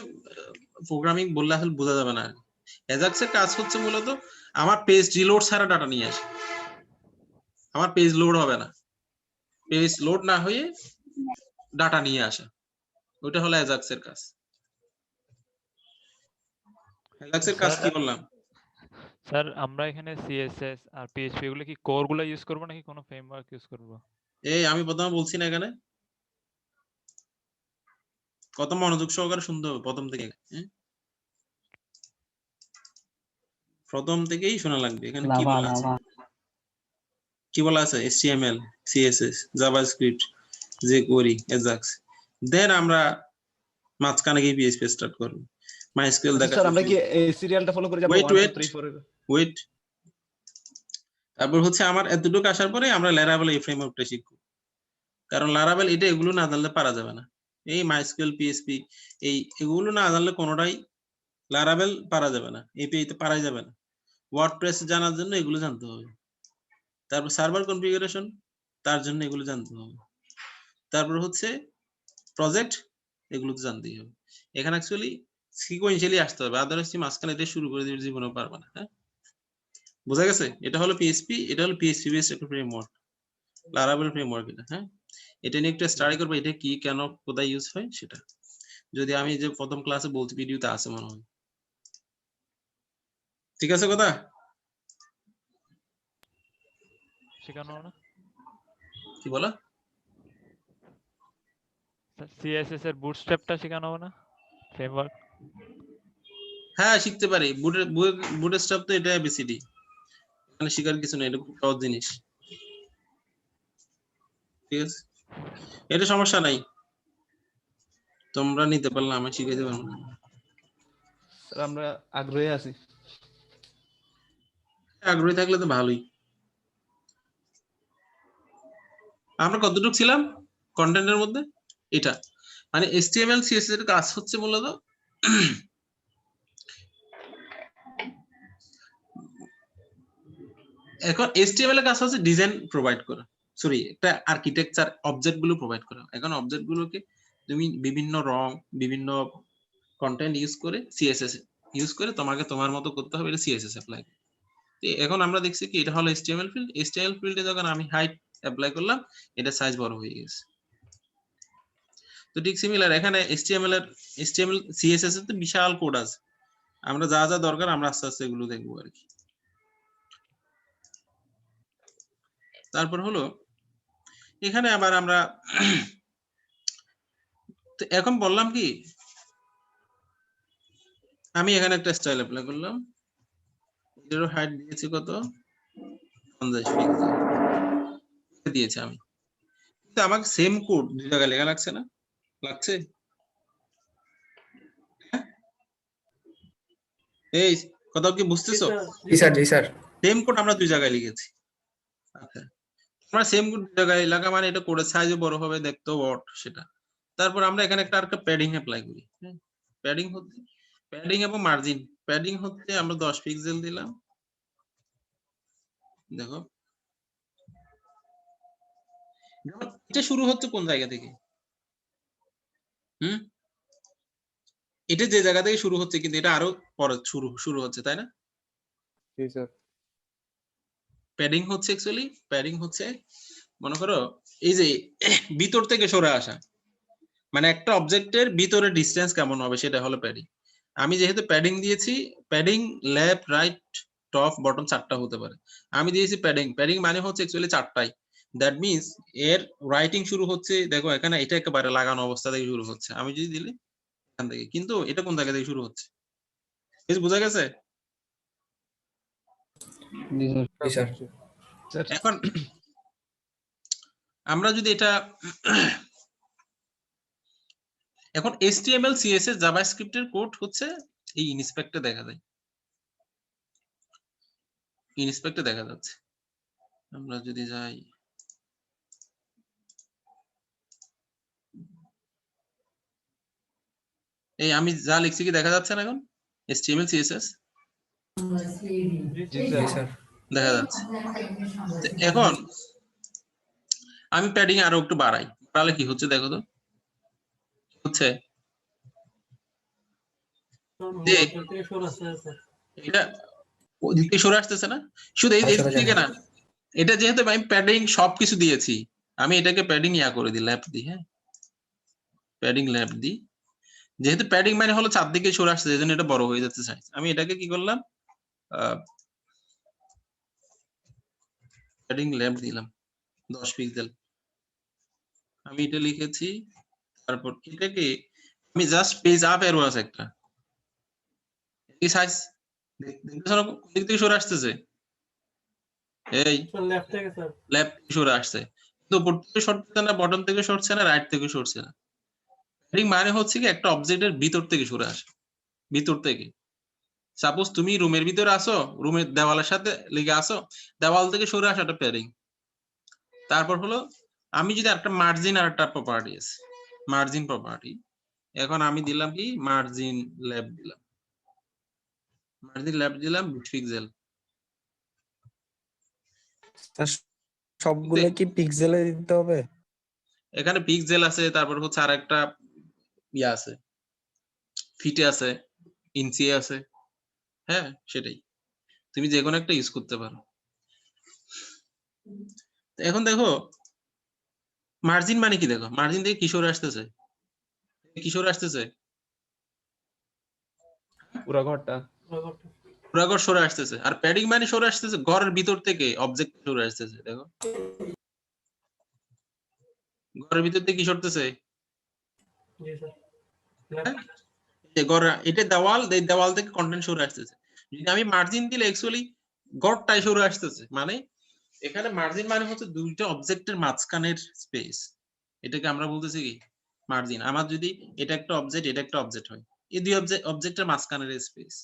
প্রোগ্রামিং বললে আসলে বোঝা যাবে না। অ্যাজাক্স এর কাজ হচ্ছে মূলত আমার পেজ রিলোড ছাড়া ডাটা নিয়ে আসে, আমার পেজ লোড হবে না, পেজ লোড না হয়ে ডাটা নিয়ে আসা, ওইটা হলো অ্যাজাক্স এর কাজ। অ্যাজাক্স এর কাজ কি বললাম? স্যার আমরা এখানে সিএসএস আর পিএইচপি এগুলো কি কোর গুলো ইউজ করব নাকি কোনো ফ্রেমওয়ার্ক ইউজ করব? এই আমি প্রথমে বলছি না এখানে, কত মনোযোগ সহকারে শুনতে হবে প্রথম থেকে, প্রথম থেকেই শোনা লাগবে। এখানে কি লাভা বলা আছে, লাভা কি বলা আছে? HTML CSS JavaScript jQuery Ajax, then আমরা মাঝখানে গিয়ে PHP স্টার্ট করব, MySQL দেখা। স্যার আমরা কি এই সিরিয়ালটা ফলো করে যাব? Wait, 1 wait. 2 3 4 ওয়েট, তারপর হচ্ছে আমার এতটুকু আসার পরে আমরা Laravel এই ফ্রেমওয়ার্কটা শিখব, কারণ Laravel এটা এগুলো না জানলে পারা যাবে না। এই MySQL PHP এই এগুলো না জানলে কোনোটাই Laravel পারা যাবে না, API তে পারাই যাবে না। ওয়ার্ডপ্রেস জানার জন্য এগুলো জানতে হবে, তারপর সার্ভার কনফিগারেশন তার জন্য এগুলো জানতে হবে, তারপর হচ্ছে প্রজেক্ট, এগুলো তো জানতেই হবে। এখানে অ্যাকচুয়ালি সিকোয়েন্সিয়ালি আসতে হবে, আদারওয়াইজ তুমি মাঝখানে এটা শুরু করে দিলে জীবনেও পারবে না। হ্যাঁ বোঝা গেছে? এটা হলো PHP, এটা হলো PHP বেসড একটা ফ্রেমওয়ার্ক, Laravel ফ্রেমওয়ার্ক এটা। হ্যাঁ এটা নিয়ে একটু স্টাডি করবে, এটা কি কেন কোথায় ইউজ হয় সেটা, যদি আমি যে প্রথম ক্লাসে বলছি ভিডিওতে আছে মনে হয়। ঠিক আছে কথা? শেখানো না কি বলা? সিএসএস এর বুটস্ট্র্যাপটা শেখানো হবে না ফ্রেমওয়ার্ক? হ্যাঁ শিখতে পারি, বুটস্ট্র্যাপ তো এটা ABCD, মানে শিখার কিছু নেই, এটা খুব সহজ জিনিস। ঠিক আছে, এটা সমস্যা নাই, তোমরা নিতে পারলে আমি শিখাইতে পারবো না। স্যার আমরা আগ্রহী আছি। আগ্রহী থাকলে তো ভালোই। আমরা কতটুকু ছিলাম কন্টেন্টের মধ্যে? এটা মানে HTML CSS এর কাজ হচ্ছে মূলত এখন HTML এর কাজ হচ্ছে ডিজাইন প্রোভাইড করা, সরি একটা আর্কিটেকচার অবজেক্ট গুলো প্রোভাইড করা। এখন অবজেক্ট গুলোকে তুমি বিভিন্ন রং বিভিন্ন কন্টেন্ট ইউজ করে CSS ইউজ করে তোমাকে তোমার মতো করতে হবে, এটা CSS অ্যাপ্লাই। এখন আমরা দেখছি কি এটা হলো HTML ফিল্ড, HTML ফিল্ডে যখন আমি হাইট অ্যাপ্লাই করলাম এটা সাইজ বড় হয়ে গেছে। তো ঠিক সিমিলার এখানে HTML CSS এর তো বিশাল কোড আছে, আমরা যা যা দরকার আমরা আস্তে আস্তে এগুলো দেখবো আর কি। তারপর হলো এখানে আবার আমরা এখন বললাম কি আমি এখানে একটা স্টাইল অ্যাপ্লাই করলাম, এর হাইট দিয়েছি কত 50 পিক্সেল দিয়েছি আমি, কিন্তু আমাকে সেম কোড দুই জায়গায় লেখা লাগছে না, লাগছে? এই কথা কি বুঝতেছো? জি স্যার, জি স্যার। সেম কোড আমরা দুই জায়গায় লিখেছি। আচ্ছা আমরা সেম কোড দুই জায়গায় লেখা মানে এটা কোডের সাইজও বড় হবে, দেখতেও বড় সেটা। তারপর আমরা এখানে একটা আরেকটা প্যাডিং অ্যাপ্লাই করি। প্যাডিং হচ্ছে প্যাডিং এবং মার্জিন। প্যাডিং হচ্ছে আমরা 10 পিক্সেল দিলাম, দেখো এটা শুরু হচ্ছে কোন জায়গা থেকে? এটা যে জায়গা থেকে শুরু হচ্ছে কিন্তু এটা আরো পরে শুরু হচ্ছে, তাই না? জি স্যার। প্যাডিং হচ্ছে অ্যাকচুয়ালি প্যাডিং হচ্ছে মনে করো এই যে ভিতর থেকে সরে আসা, মানে একটা অবজেক্টের ভিতরে ডিসটেন্স কেমন হবে সেটা হলো প্যাডিং। আমি যেহেতু প্যাডিং দিয়েছি, padding left right top bottom চারটা হতে পারে, আমি দিয়েছি প্যাডিং। প্যাডিং মানে হচ্ছে অ্যাকচুয়ালি চারটাই। দ্যাট মিন্স এর রাইটিং শুরু হচ্ছে, দেখো এখানে এটা একেবারে লাগানো অবস্থা থেকে শুরু হচ্ছে, আমি যদি দিলে এখান থেকে, কিন্তু এটা কোন জায়গা থেকে শুরু হচ্ছে বোঝা গেছে? জি স্যার। জি স্যার। স্যার এখন আমরা যদি এটা এখন HTML CSS জাভাস্ক্রিপ্ট এর কোড হচ্ছে এই ইনস্পেক্টে দেখা যায়, ইনস্পেক্টে দেখা যাচ্ছে। আমরা যদি যাই এই আমি যা লিখছি কি দেখা যাচ্ছে না এখন HTML CSS? জি জি স্যার স্যার। দেখা যাচ্ছে। তো এখন আমি প্যাডিং আরো একটু বাড়াই, তাহলে কি হচ্ছে দেখো তো, হচ্ছে যে এটা ওদিকে সরে আসতেছে না, শুধু এই সরে দিকে যান। না, এটা যেহেতু আমি প্যাডিং সবকিছু দিয়েছি, আমি এটাকে প্যাডিং ইয়া করে দিই, লেফট দিই। হ্যাঁ প্যাডিং লেফট দিই, যেহেতু প্যাডিং মানে হলো চারদিকে সরে আসছে এজন্য এটা বড় হয়ে যাচ্ছে সাইজ। আমি এটাকে কি করলাম প্যাডিং লেফট দিলাম 10 পিক্সেল, আমি এটা লিখেছি। তারপর এটাকে আমি জাস্ট পেজ আপ এরো আছে একটা, এই সাইজ দেখতেছ না কোন দিক থেকে সরে আসতেছে, এই লেফট থেকে সরে আসছে, কিন্তু উপর থেকে সরছে না, বটম থেকে সরছে না, রাইট থেকে সরছে না। প্যাডিং মানে হচ্ছে কি একটা অবজেক্টের ভিতর থেকে সরে আসে, ভিতর থেকে। সাপোজ তুমি রুমের ভিতরে আসো, রুমের দেওয়ালের সাথে লেগে আসো, দেওয়াল থেকে সরে আসাটা প্যাডিং। তারপর হলো আমি যদি একটা মার্জিন আর একটা প্রপার্টি আছে, মার্জিন প্রপার্টি, এখন আমি দিলাম কি মার্জিন লেফট দিলাম, মার্জিন লেফট দিলাম 20 পিক্সেল। সবগুলো কি পিক্সেলে দিতে হবে? এখানে পিক্সেল আছে, তারপর হচ্ছে আর একটা ইয়া আছে, ফিটে আছে, ইঞ্চি আছে। হ্যাঁ সেটাই, তুমি যে কোনো একটা ইউজ করতে পারো। এখন দেখো মার্জিন মানে কি, দেখো মার্জিন থেকে কিশোর আসতেছে, কিশোর আসতেছে পুরো ঘরটা পুরা ঘর সরে আসতেছে, আর প্যাডিং মানে সরে আসতেছে ঘরের ভিতর থেকে অবজেক্ট সরে আসতেছে। দেখো ঘরের ভিতর থেকে কি সরতেছে, এটা দেওয়াল, এই দেওয়াল থেকে কন্টেন্ট সরে আসতেছে। যদি আমি মার্জিন দিলে অ্যাকচুয়ালি ঘরটাই সরে আসতেছে, মানে এখানে মার্জিন মানে হচ্ছে দুইটা অবজেক্টের মাঝখানের স্পেস, এটাকে আমরা বলতেছি কি মার্জিন। আমার যদি এটা একটা অবজেক্ট এটা একটা অবজেক্ট হয়, এই দুই অবজেক্টের মাঝখানের স্পেস।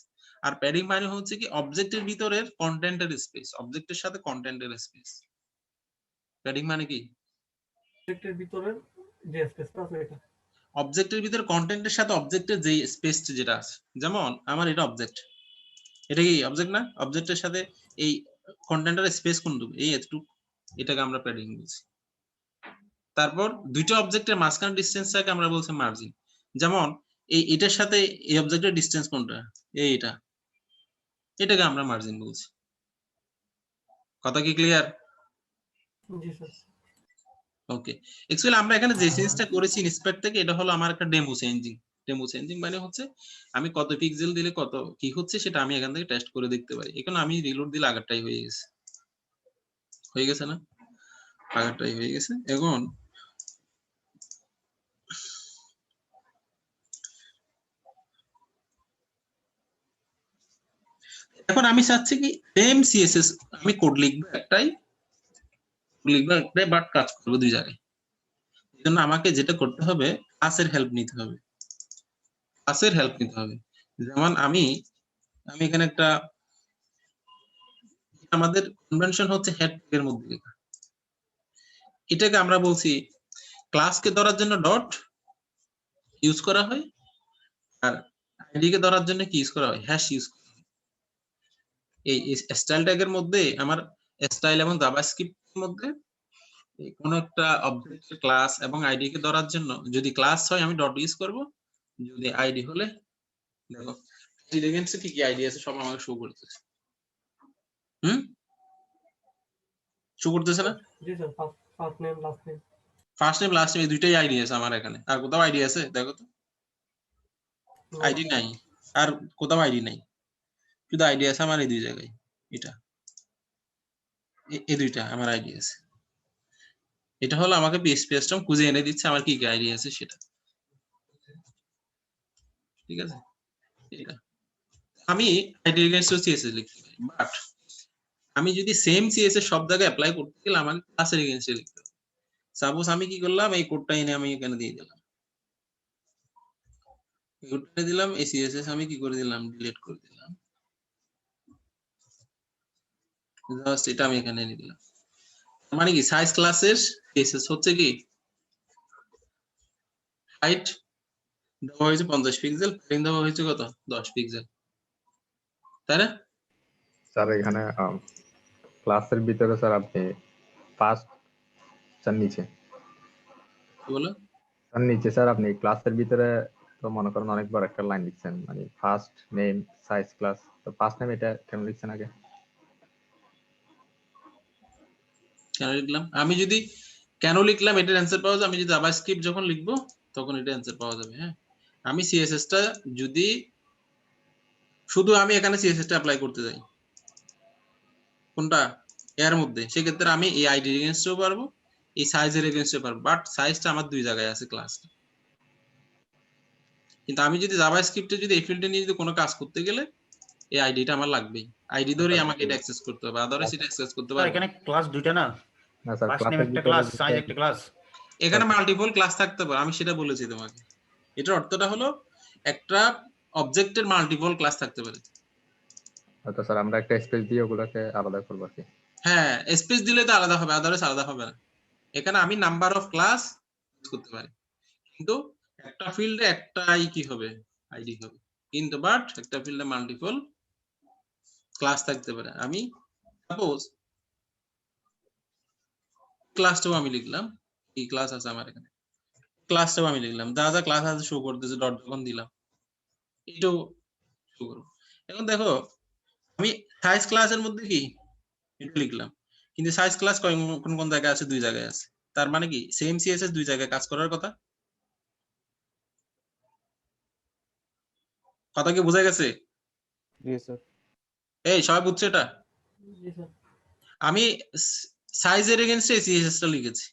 আর প্যাডিং মানে হচ্ছে কি অবজেক্টের ভিতরের কন্টেন্টের স্পেস, অবজেক্টের সাথে কন্টেন্টের স্পেস। প্যাডিং মানে কি অবজেক্টের ভিতরের অবজেক্টের ভিতরে কন্টেন্টের সাথে অবজেক্টের যে স্পেস যেটা আছে, যেমন আমার এটা অবজেক্ট, এটা কি অবজেক্ট না? অবজেক্টের সাথে এই কন্টেন্টের স্পেস কোনটুকু, এই এতটুকু, এটাকে আমরা প্যাডিং বলছি। তারপর দুইটা অবজেক্টের মাঝখানে ডিসটেন্সটাকে আমরা বলছি মার্জিন। যেমন এটার সাথে এই অবজেক্টের ডিসটেন্স কোনটা, এইটা, এটাকে আমরা মার্জিন বলছি। কথা কি ক্লিয়ার? ওকে, অ্যাকচুয়ালি আমরা এখানে যে চেঞ্জটা করেছি ইন্সপেক্ট থেকে, এটা হলো আমার একটা ডেমো চেঞ্জিং। ডেমো চেঞ্জিং মানে হচ্ছে আমি কত পিক্সেল দিলে কত কি হচ্ছে সেটা আমি এখান থেকে টেস্ট করে দেখতে পারি। এখন আমি রিলোড দিলে আগেরটাই হয়ে গেছে, হয়ে গেছে না? আগেরটাই হয়ে গেছে। এখন আমি চাচ্ছি কি সেম সিএসএস আমি কোড লিখবো একটাই, বাট কাজ করবো দুই জায়গায়। এই জন্য আমাকে যেটা করতে হবে, ক্লাসের হেল্প নিতে হবে। ক্লাসের হেল্প নিতে হবে। যেমন আমি এখানে একটা, আমাদের কনভেনশন হচ্ছে হেড ট্যাগের মধ্যে লেখা, এটাকে আমরা বলছি ক্লাসকে ধরার জন্য ডট ইউজ করা হয়, আর আইডি কে ধরার জন্য কি ইউজ করা হয়, হ্যাশ ইউজ করা হয়। এই স্টাইল ট্যাগের মধ্যে আমার স্টাইল এবং জাভাস্ক্রিপ্টের মধ্যে কোন একটা অবজেক্টের ক্লাস এবং আইডি কে ধরার জন্য যদি ক্লাস হয় আমি ডট ইউজ করব, যদি আইডি হলে দেখো এলিমেন্টসে কি কি আইডি আছে সব আমাকে শো করতেছে। শো করতেছে না? ফার্স্ট নেম লাস্ট নেম এই দুইটাই আইডি আছে আমার এখানে, আর কোথাও আইডি আছে দেখো তো? আইডি নাই, আর কোথাও আইডি নাই, শুধু আইডি আছে আমার এই দুই জায়গায়, এটা এই দুইটা আমার আইডি আছে। এটা হলো আমাকে পিএইচপি সিস্টেম খুঁজে এনে দিচ্ছে আমার কি কি আইডি আছে সেটা, ঠিক আছে? এটা আমি আইডি এগেইনস্ট সিএসএস লিখতে পারি, বাট আমি যদি সেম সিএসএস সব জায়গায় অ্যাপ্লাই করতে গেলে আমাকে ক্লাসের এগেইনস্টে লিখতে হবে। সাপোজ আমি কি করলাম, এই কোডটা এনে আমি এখানে দিয়ে দিলাম, এই কোডটা দিলাম, এই সিএসএস আমি কি করে দিলাম, ডিলিট করে দিলাম, জাস্ট এটা আমি এখানে এনে দিলাম। মানে কি সাইজ ক্লাসের সিএসএস হচ্ছে কি হাইট দেওয়া হয়েছে 50 পিক্সেল, প্যাডিং দেওয়া হয়েছে কত 10 পিক্সেল, তাই না? স্যার এখানে ক্লাসের ভিতরে স্যার আপনি ফার্স্ট স্যার নিচে কি বলো? স্যার নিচে স্যার আপনি ক্লাসের ভিতরে তো মনে করেন অনেকবার একটা লাইন লিখছেন, মানে ফার্স্ট নেম সাইজ ক্লাস, তো ফার্স্ট নেম এটা কেন লিখছেন আগে? কেন লিখলাম? আমি যদি কেন লিখলাম এটার অ্যান্সার পাওয়া যাবে, আমি যদি জাভাস্ক্রিপ্ট যখন লিখবো তখন এটা অ্যান্সার পাওয়া যাবে। হ্যাঁ, আমি সিএসএস টা যদি শুধু আমি এখানে সিএসএস টা অ্যাপ্লাই করতে যাই কোনটা এর মধ্যে, সেক্ষেত্রে আমি এই আইডি এগেইনস্টও পারবো, এই সাইজের এগেইনস্টও পারবো, বাট সাইজটা আমার দুই জায়গায় আছে ক্লাসটা। কিন্তু আমি যদি জাভাস্ক্রিপ্টে যদি এই ফিল্ডে নিয়ে যদি কোনো কাজ করতে গেলে এই আইডিটা আমার লাগবেই, আইডি ধরেই আমাকে এটা অ্যাক্সেস করতে হবে, আদারওয়াইজ এটা অ্যাক্সেস করতে স্যার পারবো। এখানে ক্লাস দুইটা না, না স্যার ফার্স্ট নেম ক্লাসের একটা ভিতরে ক্লাস, সাইজ একটা ক্লাস। এখানে মাল্টিপল ক্লাস থাকতে পারে, আমি সেটা বলেছি তোমাকে। এটার অর্থটা হলো একটা অবজেক্টের মাল্টিপল ক্লাস থাকতে পারে। তো স্যার আমরা একটা স্পেস দিয়ে ওগুলোকে আলাদা করব আর কি। হ্যাঁ, স্পেস দিলে তো আলাদা হবে, আদারওয়াইজ আলাদা হবে না। এখানে আমি নাম্বার অফ ক্লাস ইউজ করতে পারি, কিন্তু একটা ফিল্ডে একটাই কি হবে, আইডি হবে, কিন্তু বাট একটা ফিল্ডে মাল্টিপল ক্লাস থাকতে পারে। আমি সাপোজ ক্লাসটাও আমি লিখলাম, এই ক্লাস আছে আমার এখানে, ক্লাসটাও আমি লিখলাম, যা যা ক্লাস আছে শো করতেছে, ডট যখন দিলাম এটাও শো করবো। এখন দেখো আমি সাইজ ক্লাসের মধ্যে কি এটা লিখলাম, কিন্তু সাইজ ক্লাস কোন কোন জায়গায় আছে, দুই জায়গায় আছে। তার মানে কি সেম সিএসএস দুই জায়গায় কাজ করার কথা। কথা কি বোঝা গেছে? জি স্যার। এই সবাই বুঝছে এটা? আমি সাইজের এগেইনস্টে সিএসএস টা লিখেছি,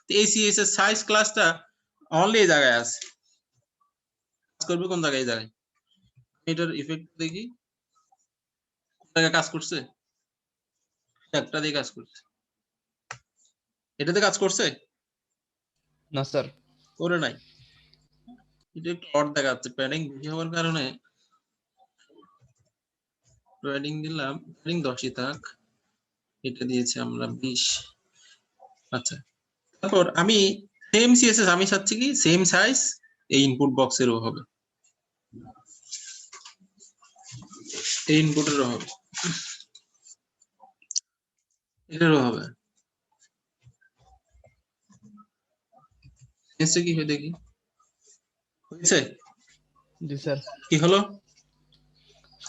তো এই সিএসএস সাইজ ক্লাসটা অনলি এই জায়গায় আছে, কাজ করবে কোন জায়গায়, এই জায়গায়। এটার ইফেক্ট দেখি কোন জায়গায় কাজ করছে, একটা দিয়ে কাজ করছে, এটাতে কাজ করছে না স্যার। করে নাই, এটা একটু অড দেখাচ্ছে, প্যাডিং বেশি হওয়ার কারণে। প্যাডিং দিলাম, প্যাডিং 10ই থাক, এটা দিয়েছি আমরা 20। আচ্ছা, তারপর আমি সেম সিএসএস আমি চাচ্ছি কি সেম সাইজ এই ইনপুট বক্সেরও হবে, এই ইনপুটেরও হবে, এটারও হবে। এসে কি হয় দেখি, হয়েছে? জি স্যার, কি হলো?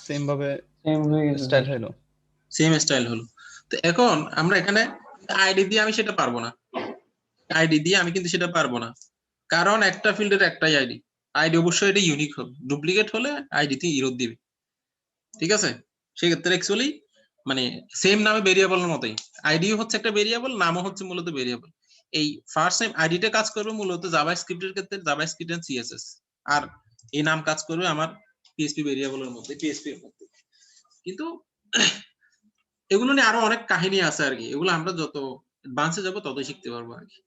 সেম ভাবে সেম হয়ে গেছে স্টাইল হলো। সেম স্টাইল হলো। তো এখন আমরা এখানে আইডি দিয়ে আমি সেটা পারবো না, আইডি দিয়ে আমি কিন্তু সেটা পারবো না, কারণ একটা ফিল্ডের একটাই আইডি, আইডি অবশ্যই এটা ইউনিক হবে, ডুপ্লিকেট হলে আইডি তে ইরর দিবে, ঠিক আছে? সেক্ষেত্রে অ্যাকচুয়ালি মানে সেম নামে ভেরিয়েবলের মতোই, আইডি হচ্ছে একটা ভেরিয়েবল, নামও হচ্ছে মূলত ভেরিয়েবল। এই ফার্স্ট টাইম আইডিটা কাজ করবে মূলত জাভাস্ক্রিপ্টের ক্ষেত্রে জাভাস্ক্রিপ্ট এন্ড সিএসএস, আর এই নাম কাজ করবে আমার পিএইচপি ভেরিয়েবলের মধ্যে, পিএইচপি এর মধ্যে। কিন্তু এগুলো নিয়ে আরো অনেক কাহিনী আছে আর কি, এগুলো আমরা যত অ্যাডভান্সে যাব ততই শিখতে পারবো আর কি।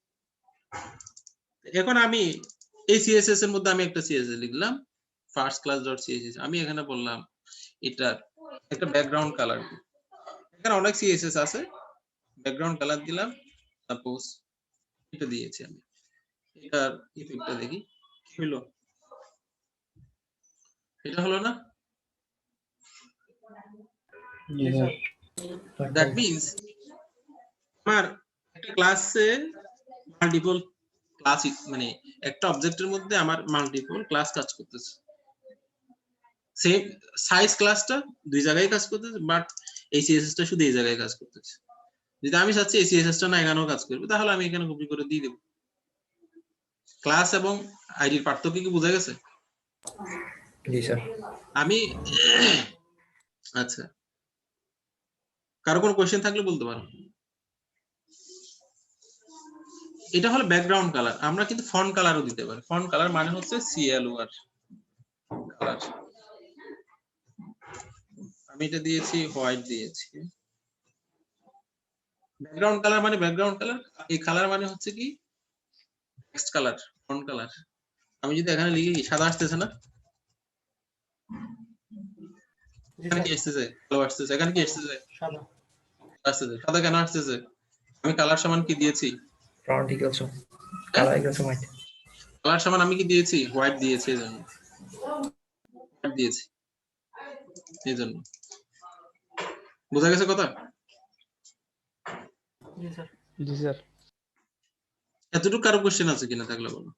এখন আমি এই সিএসএস এর মধ্যে আমি একটা সিএসএস লিখলাম, ফার্স্ট ক্লাস ডট সিএসএস। আমি এখানে বললাম এটা একটা ব্যাকগ্রাউন্ড কালার, এখানে অনেক সিএসএস আছে, ব্যাকগ্রাউন্ড কালার দিলাম, সাপোজ এটা দিয়েছি আমি, এটার ইফেক্টটা দেখি কি হলো, এটা হলো না? জি স্যার দ্যাট মিন্স আমার একটা ক্লাসে মাল্টিপল ক্লাস, মানে একটা অবজেক্টের মধ্যে আমার মাল্টিপল ক্লাস কাজ করতেছে, সেম সাইজ ক্লাসটা দুই জায়গায় কাজ করতেছে, বাট এই সিএসএসটা শুধু এই জায়গায় কাজ করতেছে। যদি আমি চাচ্ছি এই সিএসএসটা না এখানেও কাজ করবে, তাহলে আমি এখানে কপি করে দিয়ে দেব। ক্লাস এবং আইডির পার্থক্য কি বোঝা গেছে? জি স্যার। আমি আচ্ছা, কারো কোনো কোশ্চেন থাকলে বলতে পারো। এটা হলো ব্যাকগ্রাউন্ড কালার, আমরা কিন্তু ফন্ট কালারও দিতে পারি। ফন্ট কালার মানে হচ্ছে সিএলওআর কালার, আমি এটা দিয়েছি হোয়াইট দিয়েছি। ব্যাকগ্রাউন্ড কালার মানে ব্যাকগ্রাউন্ড কালার, এই কালার মানে হচ্ছে কি টেক্সট কালার, ফন্ট কালার। আমি যদি এখানে লিখি সাদা আসতেছে না, এখানে কি আসতেছে? কালো আসতেছে। এখানে কি আসতেছে? সাদা আসতেছে। সাদা কেন আসতেছে? আমি কালার সমান কি দিয়েছি? Font equals colour equals white. Colour সমান আমি কি দিয়েছি? হোয়াইট দিয়েছি, এজন্য হোয়াইট দিয়েছি, এজন্য। বোঝা গেছে কথা? জি স্যার। এতটুকু কারো কোশ্চেন আছে কিনা থাকলে বলো।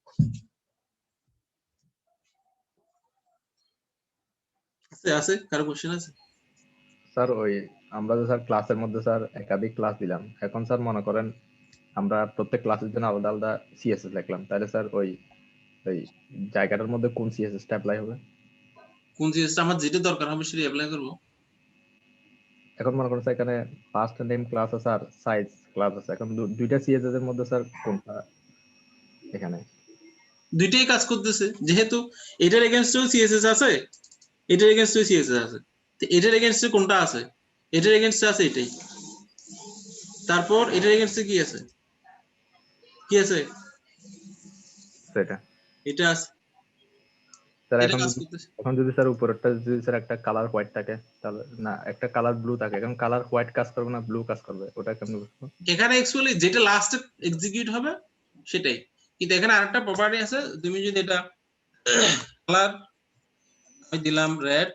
আছে কারো কোশ্চেন আছে? স্যার ওই আমরা তো স্যার ক্লাসের মধ্যে স্যার একাধিক ক্লাস দিলাম, এখন স্যার মনে করেন আমরা প্রত্যেক ক্লাসের জন্য আলাদা আলাদা সিএসএস লিখলাম, তাহলে স্যার ওই ওই জায়গাটার মধ্যে কোন সিএসএস টা অ্যাপ্লাই হবে? কোন জিনিসটা আমার যেটা দরকার হবে সেটা অ্যাপ্লাই করব। এখন মনে করেন স্যার এখানে ফার্স্ট নেম ক্লাস আছে আর সাইজ ক্লাস আছে, এখন দুইটা সিএসএস এর মধ্যে স্যার কোনটা এখানে? দুইটাই কাজ করতেছে, যেহেতু এটার এগেইনস্টেও সিএসএস আছে, এটার এগেইনস্টেও সিএসএস আছে, তো এটার এগেইনস্টে কোনটা আছে? এটার এগেইনস্টে আছে এটাই, তারপর এটার এগেইনস্টে কি আছে? কি আছে? সেটা এটা আছে, স্যার এটা কাজ করতেছে। এখন যদি স্যার উপরেরটা যদি স্যার একটা কালার হোয়াইট থাকে, তাহলে না একটা কালার ব্লু থাকে, এখন কালার হোয়াইট কাজ করবে না ব্লু কাজ করবে, ওটা কেমন বুঝবো? এখানে অ্যাকচুয়ালি যেটা লাস্টে এক্সিকিউট হবে সেটাই, কিন্তু এখানে আরেকটা প্রপার্টি আছে, তুমি যদি এটা কালার আমি দিলাম রেড,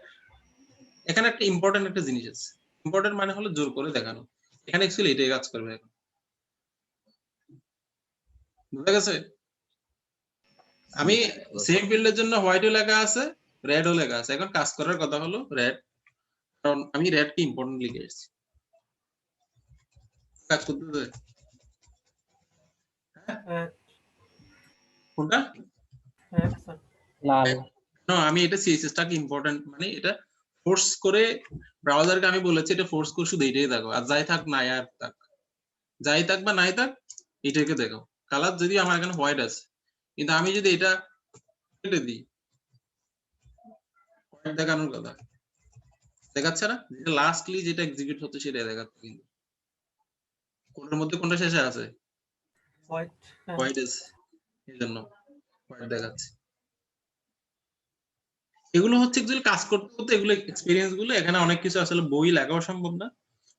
এখানে একটা ইম্পর্টেন্ট একটা জিনিস আছে, ইম্পর্টেন্ট মানে হলো জোর করে দেখানো, এখানে অ্যাকচুয়ালি এটাই কাজ করবে এখন। বুঝা গেছে? আমি সেম ফিল্ডের জন্য হোয়াইটও লেখা আছে, রেডও লেখা আছে, এখন কাজ করার কথা হলো রেড, কারণ আমি রেড কে ইম্পর্টেন্ট লিখে এসেছি, কাজ করতে। কোনটা? লাল না, আমি এটা সিএসএস টাকে ইম্পর্টেন্ট মানে এটা ফোর্স করে ব্রাউজারকে আমি বলেছি এটা ফোর্স করে শুধু এটাই দেখো, আর যাই থাক নাই আর থাক, যাই থাক বা নাই থাক এটাকে দেখো। কালার যদি আমার এখানে হোয়াইট আছে, কিন্তু আমি যদি এটা কেটে দিই, হোয়াইট দেখানোর কথা দেখাচ্ছে না, যেটা লাস্টলি যেটা এক্সিকিউট হচ্ছে সেটাই দেখাচ্ছে, কিন্তু কোনটার মধ্যে কোনটা শেষে আছে? হোয়াইট আছে, এই জন্য হোয়াইট দেখাচ্ছে। এগুলো হচ্ছে একচুয়ালি কাজ করতে করতে এগুলো এক্সপেরিয়েন্স গুলো, এখানে অনেক কিছু আসলে বই লেখাও সম্ভব না,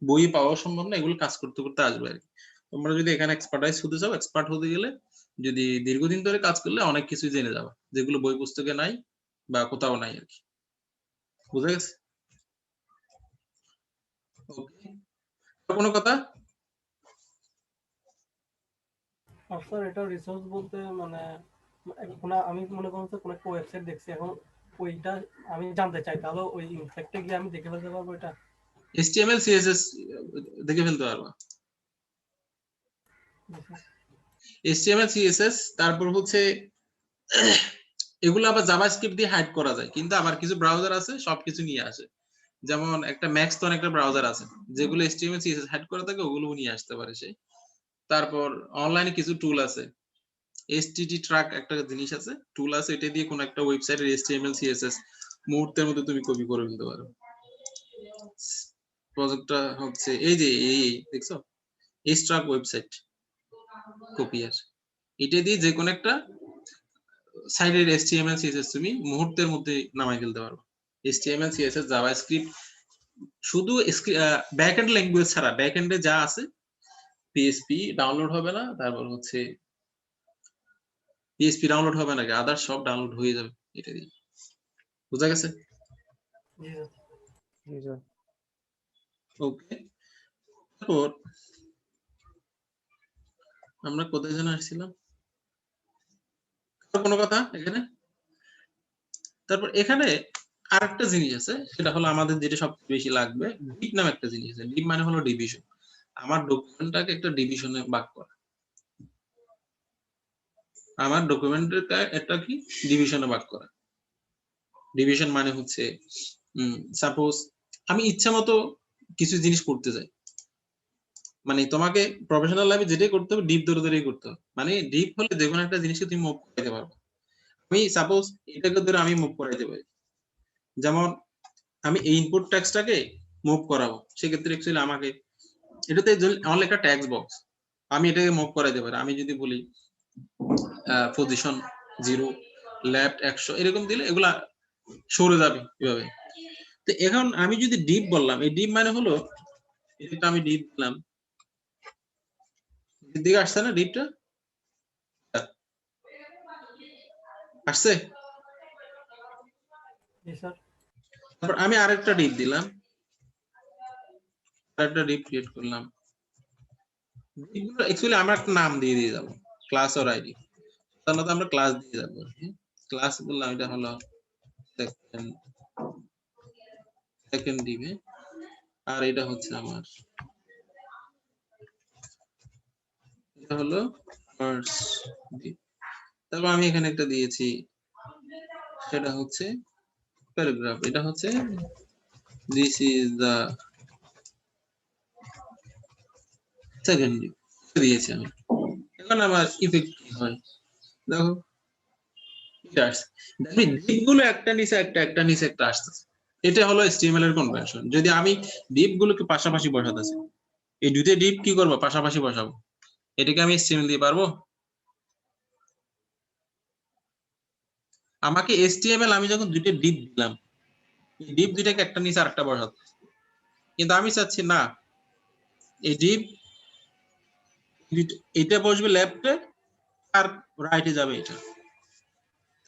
বই পাওয়া সম্ভব না, এগুলো কাজ করতে করতে আসবে আর কি। তোমরা যদি এখানে এক্সপার্টাইজ হতে চাও, এক্সপার্ট হতে গেলে যদি দীর্ঘদিন ধরে কাজ করলে অনেক কিছু জেনে যাবে, যেগুলো বই পুস্তকে নাই বা কোথাও নাই আর কি। বুঝা গেছে? ওকে, কোনো কথা? স্যার এটা রিসোর্স বলতে মানে আমি মনে করছি কোন একটা ওয়েবসাইট দেখছি, এখন ওইটা আমি জানতে চাই, তাহলে ওই ইনফ্যাক্টে গিয়ে আমি দেখে ফেলতে পারবো এটা? HTML CSS দেখে ফেলতে পারবা। HTML CSS, তারপর হচ্ছে এগুলো আবার জাভাস্ক্রিপ্ট দিয়ে হাইড করা যায়, কিন্তু আবার কিছু ব্রাউজার আছে সবকিছু নিয়ে আসে। যেমন একটা ম্যাক্সটন একটা ব্রাউজার আছে যেগুলো HTML CSS হাইড করা থাকে, ওগুলো নিয়ে আসতে পারে সে। তারপর অনলাইনে কিছু টুল আছে, HTT ট্র্যাক একটা জিনিস আছে, টুল আছে, এটা দিয়ে কোন একটা ওয়েবসাইটের HTML CSS মুহূর্তের মধ্যে তুমি কপি করে ফেলতে পারো। প্রজেক্টটা হচ্ছে এই যে এই দেখছো, HTRAC ওয়েবসাইট কপিয়ার, এটা দিয়ে যে কোন একটা সাইটের HTML CSS তুমি মুহূর্তের মধ্যে নামাই ফেলতে পারো। HTML CSS জাভাস্ক্রিপ্ট শুধু ব্যাকএন্ড ল্যাঙ্গুয়েজ ছাড়া, ব্যাকএন্ডে যা আছে PHP ডাউনলোড হবে না, তারপর হচ্ছে PHP ডাউনলোড হবে না, আদার সব ডাউনলোড হয়ে যাবে এটা দিয়ে। বুঝা গেছে? ওকে, তারপর আমরা কোথায় যেন আসছিলাম, কোনো কথা এখানে? তারপর এখানে আরেকটা জিনিস আছে, সেটা হলো আমাদের যেটা সবচেয়ে বেশি লাগবে, ডিপ নামে একটা জিনিস আছে। ডিপ মানে হলো ডিভিশন। আমার ডকুমেন্টটাকে একটা ডিভিশনে ভাগ করা, আমার ডকুমেন্টের একটা কি ডিভিশনে ভাগ করা। ডিভিশন মানে হচ্ছে সাপোজ আমি ইচ্ছা মতো কিছু জিনিস করতে চাই, মানে তোমাকে প্রফেশনাল লাইফে যেটাই করতে হবে ডিপ ধরে ধরেই করতে হবে। মানে ডিপ হলে যে কোনো একটা জিনিসকে তুমি মুভ করাইতে পারবে। আমি সাপোজ এটাকে ধরে আমি মুভ করাইতে পারি, যেমন আমি এই ইনপুট ট্যাক্সটাকে মুভ করাবো, সেক্ষেত্রে অ্যাকচুয়ালি আমাকে এটাতে আমার লেখা ট্যাক্স বক্স, আমি এটাকে মুভ করাইতে পারি। আমি যদি বলি পজিশন 0 লেফট 100 এরকম দিলে এগুলা সরে যাবে এভাবে। তো এখন আমি যদি ডিপ বললাম, এই ডিপ মানে হলো এটা আমি ডিপ দিলাম, দিকে আসছে না ডিপটা? আসছে? তারপর আমি আরেকটা ডিপ দিলাম, আরেকটা ডিপ ক্রিয়েট করলাম। ডিপগুলো অ্যাকচুয়ালি আমরা একটা নাম দিয়ে দিয়ে যাব, ক্লাস অর আইডি। সাধারণত আমরা ক্লাস দিয়ে যাব। ক্লাস বললাম এটা হলো সেকেন্ড ডিপে, আর এটা হচ্ছে আমার এটা হলো ফার্স্ট ডিপ। তারপর আমি এখানে একটা দিয়েছি, সেটা হচ্ছে প্যারাগ্রাফ। এটা হচ্ছে this is the second deep দিয়েছি আমি। এখন আমার ইফেক্ট কি হয় দেখো, ডিপগুলো একটা নিচে একটা, একটা নিচে একটা আসতেছে। এটা হলো HTML এর কনভেনশন। যদি আমি ডিপগুলোকে পাশাপাশি বসাতেছি, এই দুইটা ডিপ কি করবো পাশাপাশি বসাবো, এটাকে আমি HTML দিয়ে পারবো? আমাকে HTML আমি যখন দুইটা ডিপ দিলাম, এই ডিপ দুইটাকে একটা নিচে আরেকটা বসাতে, কিন্তু আমি চাচ্ছি না এই ডিপ এটা বসবে লেফটে আর রাইটে যাবে এটা,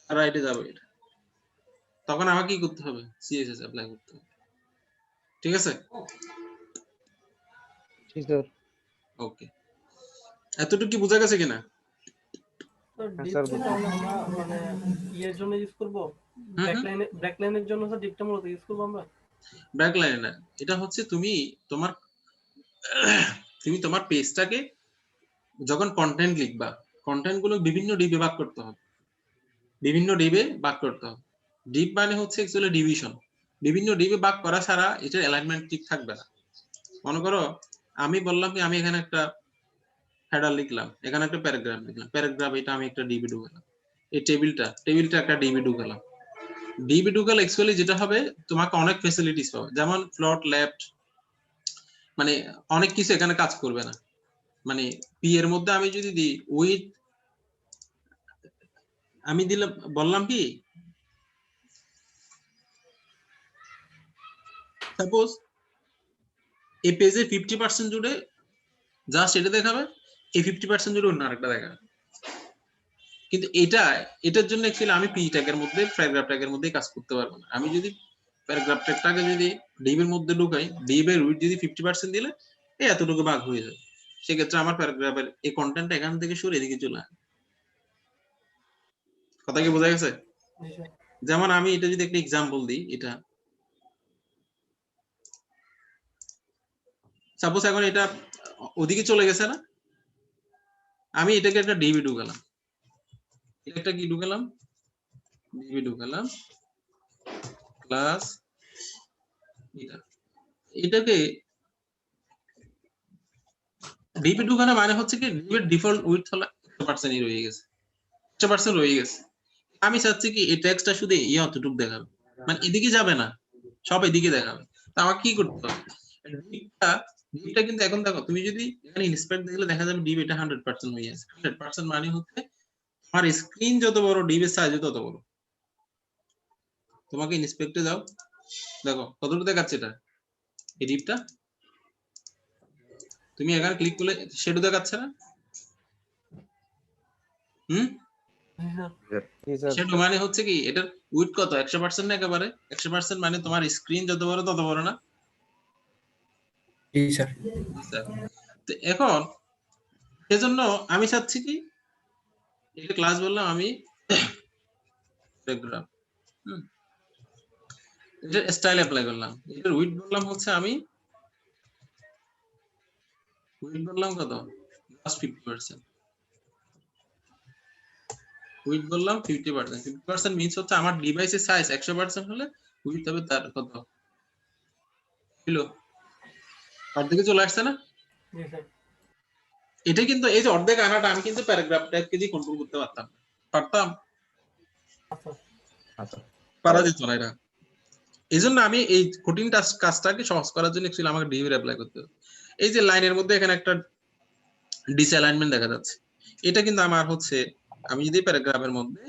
আর রাইটে যাবে এটা। তখন আমাকে কি করতে হবে? CSS অ্যাপ্লাই করতে হবে। ঠিক আছে? ওকে, এতটুকু কি বোঝা গেছে কিনা? মানে ইয়ের জন্য ইউজ করব, ব্যাকলাইনের জন্য স্যার ডিপটা মূলত ইউজ করব আমরা। ব্যাকলাইন না, এটা হচ্ছে তুমি তোমার পেজটাকে যখন কন্টেন্ট লিখবা, কন্টেন্ট গুলো বিভিন্ন ডিপে ভাগ করতে হবে, বিভিন্ন ডিপে ভাগ করতে হবে। ডিপ মানে হচ্ছে অ্যাকচুয়ালি ডিভিশন। বিভিন্ন ডিপে ভাগ করা ছাড়া এটার অ্যালাইনমেন্ট ঠিক থাকবে না। মনে করো আমি বললাম কি আমি এখানে একটা হেডার লিখলাম, এখানে একটা প্যারাগ্রাফ লিখলাম, প্যারাগ্রাফ এটা আমি একটা ডিবি ঢুকালাম, এই টেবিলটা একটা ডিবি ঢুকালাম। ডিবি ঢুকালে অ্যাকচুয়ালি যেটা হবে তোমাকে অনেক ফ্যাসিলিটিস পাবে, যেমন ফ্লোট লেফট, মানে অনেক কিছু এখানে কাজ করবে না। মানে পি এর মধ্যে আমি যদি দিই উইথ, আমি দিলাম বললাম কি সাপোজ এই পেজে 50% জুড়ে জাস্ট এটা দেখাবে, এই 50% জুড়ে অন্য আরেকটা দেখাবে। কিন্তু এটার জন্য অ্যাকচুয়ালি আমি পি ট্যাগের মধ্যে প্যারাগ্রাফ ট্যাগের মধ্যে কাজ করতে পারবো না। আমি যদি প্যারাগ্রাফ ট্যাগটাকে যদি ডিভ এর মধ্যে ঢুকাই, ডিভ এর উইডথ যদি 50% দিলে এতটুকু ভাগ হয়ে যাবে। সেক্ষেত্রে আমার প্যারাগ্রাফের এই কন্টেন্ট এখান থেকে সরে এদিকে চলে আসে। কথা কি বোঝা গেছে? জি স্যার। যেমন আমি এটা যদি একটা এক্সাম্পল দিই, এটা সাপোজ এখন এটা ওদিকে চলে গেছে না, আমি এটাকে একটা ডিবি ঢুকালাম, এটা কি ঢুকালাম, ডিবি ঢুকালাম ক্লাস এটাকে ডিবি ঢুকানো মানে হচ্ছে কি ডিবির ডিফল্ট উইডথ হলো 100% রয়ে গেছে, 100% রয়ে গেছে। আমি চাচ্ছি কি এই টেক্সটটা শুধু অতটুকু দেখাবে, মানে এদিকে যাবে না, সব এদিকে দেখাবে। তা আমাকে কি করতে হবে, ডিবটা কিন্তু এখন দেখো তুমি যদি এখানে ইন্সপেক্ট দেখলে দেখা যাবে ডিব এটা 100% হয়ে গেছে। 100% মানে হচ্ছে আমার স্ক্রিন যত বড় ডিবের সাইজ তত বড়। তোমাকে ইন্সপেক্টে যাও, দেখো কতটুকু দেখাচ্ছে এটা, এই ডিবটা তুমি এখানে ক্লিক করলে সেটা দেখাচ্ছে না? সেটা মানে হচ্ছে কি এটার উইডথ কত, 100% না একেবারে 100%, মানে তোমার স্ক্রিন যত বড় তত বড় না? জি স্যার। তো এখন সেজন্য আমি চাচ্ছি কি এটা ক্লাস বললাম আমি প্যারাগ্রাফ, এটা স্টাইল অ্যাপ্লাই করলাম, এটার উইডথ বললাম হচ্ছে আমি উইডথ বললাম কত, জাস্ট 50%। উইডথ বললাম 50%। 50% মিন্স হচ্ছে আমার ডিভাইসের সাইজ 100% হলে উইডথ হবে তার কত কিলো, অর্ধেকে চলে আসছে না? জি স্যার। এটা কিন্তু এই যে অর্ধেক আনাটা আমি কিন্তু প্যারাগ্রাফ ট্যাগকে দিয়ে কন্ট্রোল করতে পারতাম? আচ্ছা পারা যেত না এটা। এই জন্য আমি এই কঠিন কাজটাকে সহজ করার জন্য অ্যাকচুয়ালি আমাকে ডিভির অ্যাপ্লাই করতে হবে। এই যে লাইনের মধ্যে এখানে একটা ডিসঅ্যালাইনমেন্ট দেখা যাচ্ছে, এটা কিন্তু আমার হচ্ছে আমি যদি প্যারাগ্রাফের মধ্যে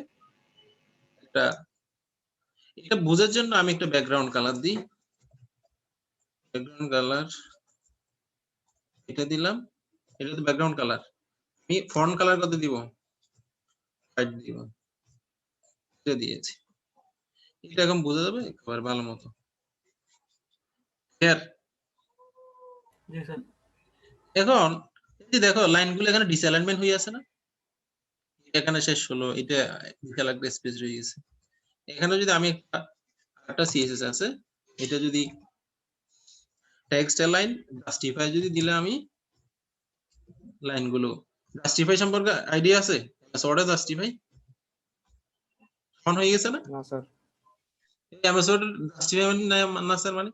এটা বোঝার জন্য আমি একটা ব্যাকগ্রাউন্ড কালার দিই, ব্যাকগ্রাউন্ড কালার এটা দিলাম, এটা তো ব্যাকগ্রাউন্ড কালার। আমি ফন্ট কালার কত দিব, হোয়াইট দিব, এটা দিয়েছি। এটা এখন বোঝা যাবে একবার ভালো মতো, ক্লিয়ার? জি স্যার। এখন এই যে দেখো লাইনগুলো এখানে ডিসঅ্যালাইনমেন্ট হয়ে আছে না, এখানে শেষ হলো, এটা বিশাল একটা স্পেস রয়ে গেছে। এখানে যদি আমি একটা সিএসএস আছে, এটা যদি টেক্সট অ্যালাইন জাস্টিফাই যদি দিলে আমি লাইনগুলো জাস্টিফাই সম্পর্কে আইডিয়া আছে? সর্টে জাস্টিফাই অন হয়ে গেছে না? না স্যার। এমএস ওয়ার্ড জাস্টিফাই মানে না স্যার, মানে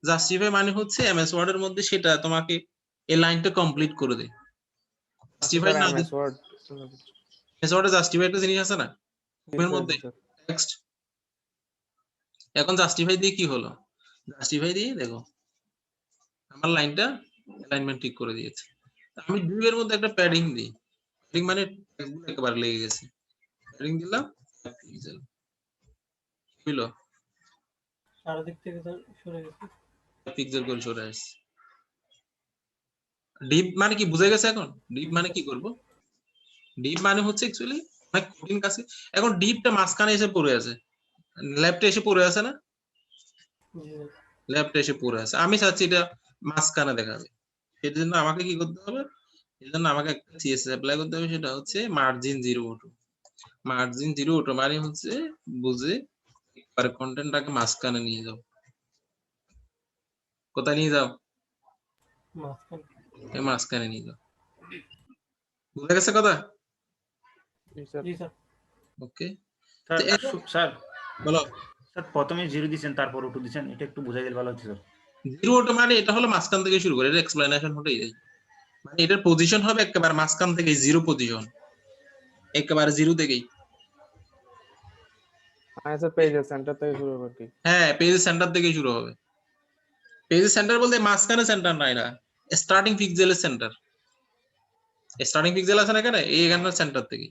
জাস্টিফাই মানে হচ্ছে এমএস ওয়ার্ড এর মধ্যে সেটা তোমাকে এই লাইনটা কমপ্লিট করে দেয়। জাস্টিফাই না এমএস ওয়ার্ড এমএস ওয়ার্ডে জাস্টিফাই একটা জিনিস আছে না এর মধ্যে টেক্সট। এখন জাস্টিফাই দিয়ে কি হলো, জাস্টিফাই দিয়ে দেখো আমার লাইনটা অ্যালাইনমেন্ট ঠিক করে দিয়েছে। আমি ডিভ এর মধ্যে একটা প্যাডিং দিই, প্যাডিং মানে টেক্সটগুলো একেবারে লেগে গেছে, প্যাডিং দিলাম হলো চারদিক থেকে তো সরে গেছে, পিক্সেল করে সরে আসছে। ডিপ মানে কি বুঝে গেছে এখন? ডিপ মানে কি করব, ডিপ মানে হচ্ছে অ্যাকচুয়ালি অনেক কঠিন কাছে। এখন ডিপটা মাঝখানে এসে পড়ে আছে, লেফটে এসে পড়ে আছে না, জি স্যার। লেফটে এসে পড়ে আছে, আমি চাচ্ছি এটা মাঝখানে দেখাবে। এর জন্য আমাকে কি করতে হবে, এর জন্য আমাকে একটা সিএসএস অ্যাপ্লাই করতে হবে, সেটা হচ্ছে মার্জিন 0 অটো। মার্জিন 0 অটো মানে হচ্ছে বুঝে একবারে কন্টেন্টটাকে মাঝখানে নিয়ে যাও। কোথায় নিয়ে যাও, মাঝখানে। এই মাঝখানে নিয়ে যাও। বুঝা গেছে কথা? জি স্যার। ওকে স্যার স্যার বলো। স্যার প্রথমে 0 দিবেন তারপর ওটু দিবেন, এটা একটু বোঝাই দিলে ভালো হচ্ছে স্যার। 0 অটো মানে এটা হলো মাঝখান থেকে শুরু করে, এটা এক্সপ্লেনেশন হতেই যায়, মানে এটার পজিশন হবে একেবারে মাঝখান থেকে, 0 পজিশন একেবারে 0 থেকেই। স্যার পেজের সেন্টার থেকে শুরু হবে কি? হ্যাঁ পেজের সেন্টার থেকে শুরু হবে। পেজের সেন্টার বলতে মাঝখানে সেন্টার না, এটা স্টার্টিং পিক্সেলের সেন্টার। স্টার্টিং পিক্সেল আছে না এখানে, এই এখানকার সেন্টার থেকে।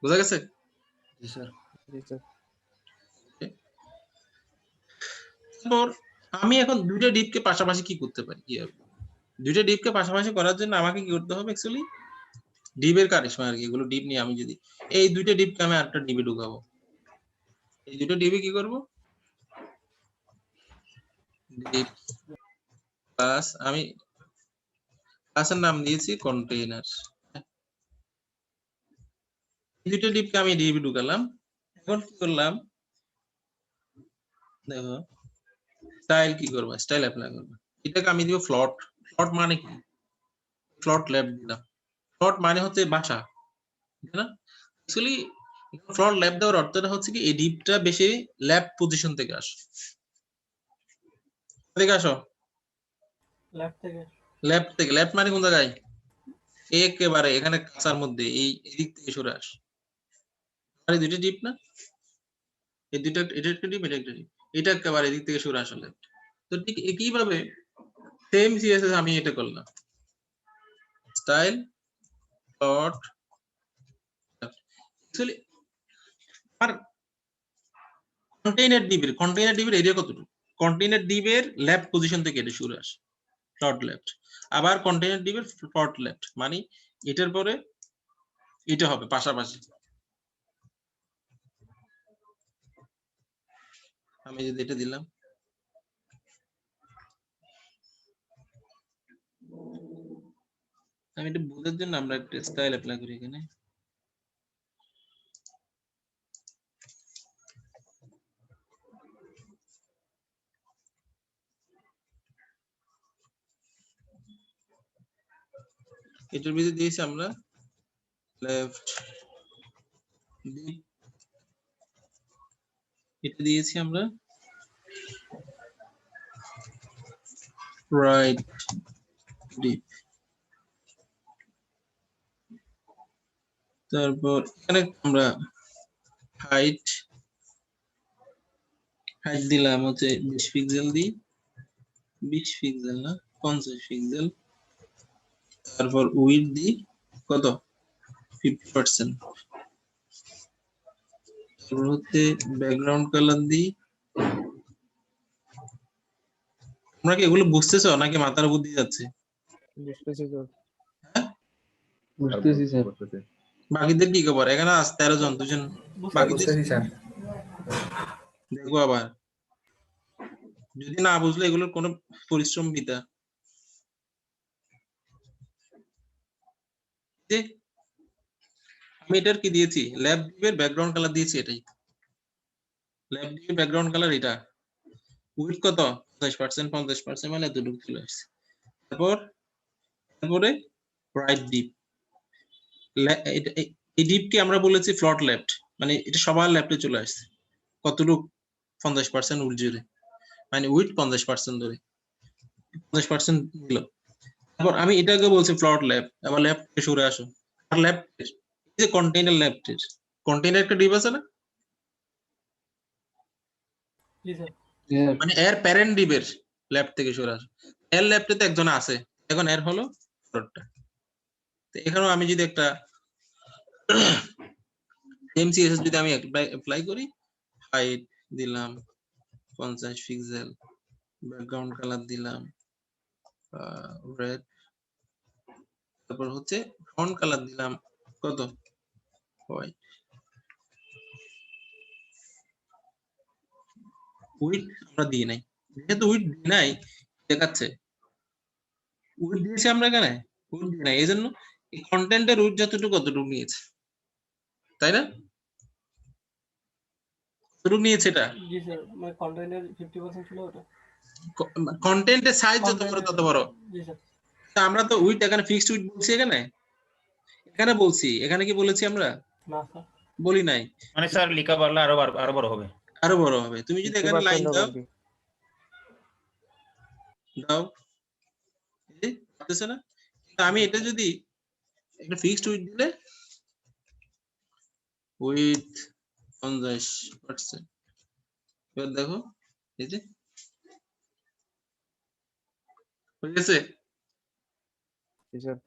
বুঝা গেছে? জি স্যার। জি স্যার। তারপর আমি এখন দুইটা ডিপকে পাশাপাশি কি করতে পারি, কি হবে দুইটা ডিপকে পাশাপাশি করার জন্য আমাকে কি করতে হবে, অ্যাকচুয়ালি ডিবের কারিশমা আর কি, এগুলো ডিপ নিয়ে আমি যদি এই দুইটা ডিপকে আমি আরেকটা ডিবে ঢুকাবো, এই দুটো ডিবে কি করব, ডিপ ক্লাস, আমি ক্লাসের নাম দিয়েছি কন্টেইনার। এই দুটো ডিপকে আমি ডিবে ঢুকালাম। এখন কি করলাম দেখো, স্টাইল কি করব, স্টাইল অ্যাপ্লাই করব, এটাকে আমি দিব ফ্লট। ফ্লট মানে কি, ফ্লট লেফট দিলাম। ফ্লট মানে হচ্ছে বাসা, তাই না? অ্যাকচুয়ালি ফ্লট লেফট দেওয়ার অর্থটা হচ্ছে কি এই ডিপটা বেশি লেফট পজিশন থেকে আসে। থেকে আসো লেফট থেকে। লেফট থেকে, লেফট মানে কোন জায়গায়, একেবারে এখানে কাঁচার মধ্যে এই এদিক থেকে সরে আস। আর এই দুটো ডিপ না, এই দুটো, এটা একটা ডিপ, এটা একটা ডিপ, এটা একেবারে এদিক থেকে সরে আসলে। তো ঠিক একইভাবে সেম সিএসএস আমি এটা করলাম, স্টাইল ফ্লট। অ্যাকচুয়ালি আর কন্টেইনার ডিবের এরিয়া কতটুকু, কন্টেইনার ডিবের লেফট পজিশন থেকে এটা শুরু আসে, ফ্লট লেফট। আবার কন্টেইনার ডিবের ফ্লট লেফট মানে এটার পরে এটা হবে পাশাপাশি। আমি যদি এটা দিলাম, আমি এটা বোঝার জন্য আমরা একটা স্টাইল অ্যাপ্লাই করি এখানে। এটার ভিতরে দিয়েছি আমরা লেফট ডিপ, এটা দিয়েছি আমরা রাইট ডিপ। তারপর এখানে আমরা হাইট দিলাম হচ্ছে 20 পিক্সেল দিই, 20 পিক্সেল না 50 পিক্সেল। তারপর উইডথ দিই কত, 50%। তারপর হচ্ছে ব্যাকগ্রাউন্ড কালার দিই। তোমরা কি এগুলো বুঝতেছো নাকি মাথার উপর দিয়ে যাচ্ছে? বুঝতেছি তো। বুঝতেছি স্যার। বাকিদের কি খবর, এখানে আজ 13 জন, দুজন বাকিদের বুঝতেছি স্যার। দেখো। আবার যদি না বুঝলে এগুলোর কোনো পরিশ্রম বিতা। আমি এটার কি দিয়েছি, ল্যাব ডিপের ব্যাকগ্রাউন্ড কালার দিয়েছি, এটাই ল্যাব ডিপের ব্যাকগ্রাউন্ড কালার। এটা উইডথ কত, 50%, 50% মানে এতটুকু চলে আসছে। তারপরে রাইট ডিপ, এই ডিপকে আমরা বলেছি ফ্লট লেফট, মানে এটা সবার লেফটে চলে আসছে। কতটুকু, 50% উইডথ জুড়ে, মানে উইডথ 50% ধরে 50% দিল। তারপর আমি এটাকে বলছি ফ্লট লেফট, আবার লেফট থেকে সরে আসো। আর লেফট যে কন্টেইনার লেফটের, কন্টেইনার একটা ডিপ আছে না, জি স্যার। মানে এর প্যারেন্ট ডিপের লেফট থেকে সরে আসো। এর লেফটে তো একজন আছে, এখন এর হলো ফ্লটটা। তো এখানেও আমি যদি একটা এমসিএস যদি আমি অ্যাপ্লাই করি, হাইট দিলাম 50 পিক্সেল, ব্যাকগ্রাউন্ড কালার দিলাম রেড, তারপর হচ্ছে ফন্ট কালার দিলাম কত, হোয়াইট। উইডথ আমরা দিই নাই, যেহেতু উইডথ দিই নাই দেখাচ্ছে, উইডথ দিয়েছি আমরা এখানে, উইডথ দিই নাই, এই জন্য এই কন্টেন্টের উইডথ যতটুকু কতটুকু নিয়েছে, তাই না? কতটুকু নিয়েছে এটা, জি স্যার, মানে কন্টেইনার 50% ছিল ওটা। কন্টেন্টের সাইজ যত বড় তত বড়। জি স্যার। তা আমরা তো উইডথ এখানে ফিক্সড উইডথ বলছি, এখানে এখানে বলছি, এখানে কি বলেছি আমরা, না স্যার বলি নাই। মানে স্যার লিখা পারলে আরো বড় হবে। আরো বড় হবে, তুমি যদি এখানে লাইন 50% দাও, হবে কি? দাও বুঝতেছ না? তা আমি এটা যদি একটা ফিক্সড উইডথ দিলে উইথ 50%, এবার দেখো এই যে হয়ে গেছে। জি স্যার।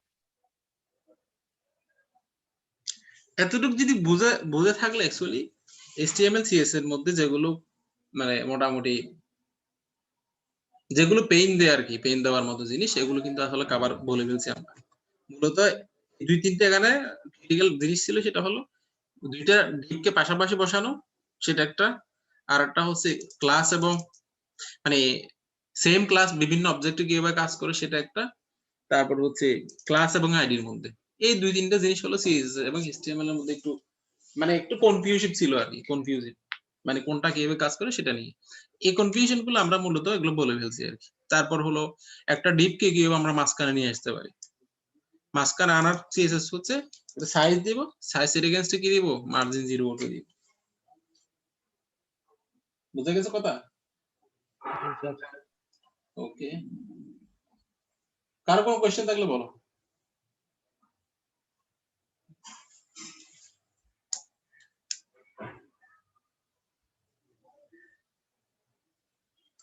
এতটুকু যদি বুঝে থাকলে অ্যাকচুয়ালি HTML CSS এর মধ্যে যেগুলো মানে মোটামুটি যেগুলো পেইন দেয় আর কি, পেইন দেওয়ার মতো জিনিস, এগুলো কিন্তু আসলে কভার বলে ফেলছি আমরা। মূলত দুই তিনটা এখানে ক্রিটিক্যাল জিনিস ছিল, সেটা হলো দুইটা ডিপকে পাশাপাশি বসানো, সেটা একটা, আর একটা হচ্ছে ক্লাস এবং মানে সেম ক্লাস বিভিন্ন অবজেক্টে কিভাবে কাজ করে সেটা একটা, তারপর হচ্ছে ক্লাস এবং আইডির মধ্যে। এই দুই তিনটা জিনিস হলো সিএসএস এবং এইচটিএমএল এর মধ্যে একটু মানে একটু কনফিউজিভ ছিল আর কি, কনফিউজিভ মানে কোনটা কিভাবে কাজ করে সেটা নিয়ে। এই কনফিউশন গুলো আমরা মূলত এগুলো বলে ফেলছি আর কি। তারপর হলো একটা ডিপকে কিভাবে আমরা মাঝখানে নিয়ে আসতে পারি, মাঝখানে আনার সিএসএস হচ্ছে সাইজ দিব, সাইজের এগেইনস্টে কি দিব, মার্জিন 0 করে দিব। বুঝা গেছে কথা? ওকে, কারো কোনো কোশ্চেন থাকলে বলো।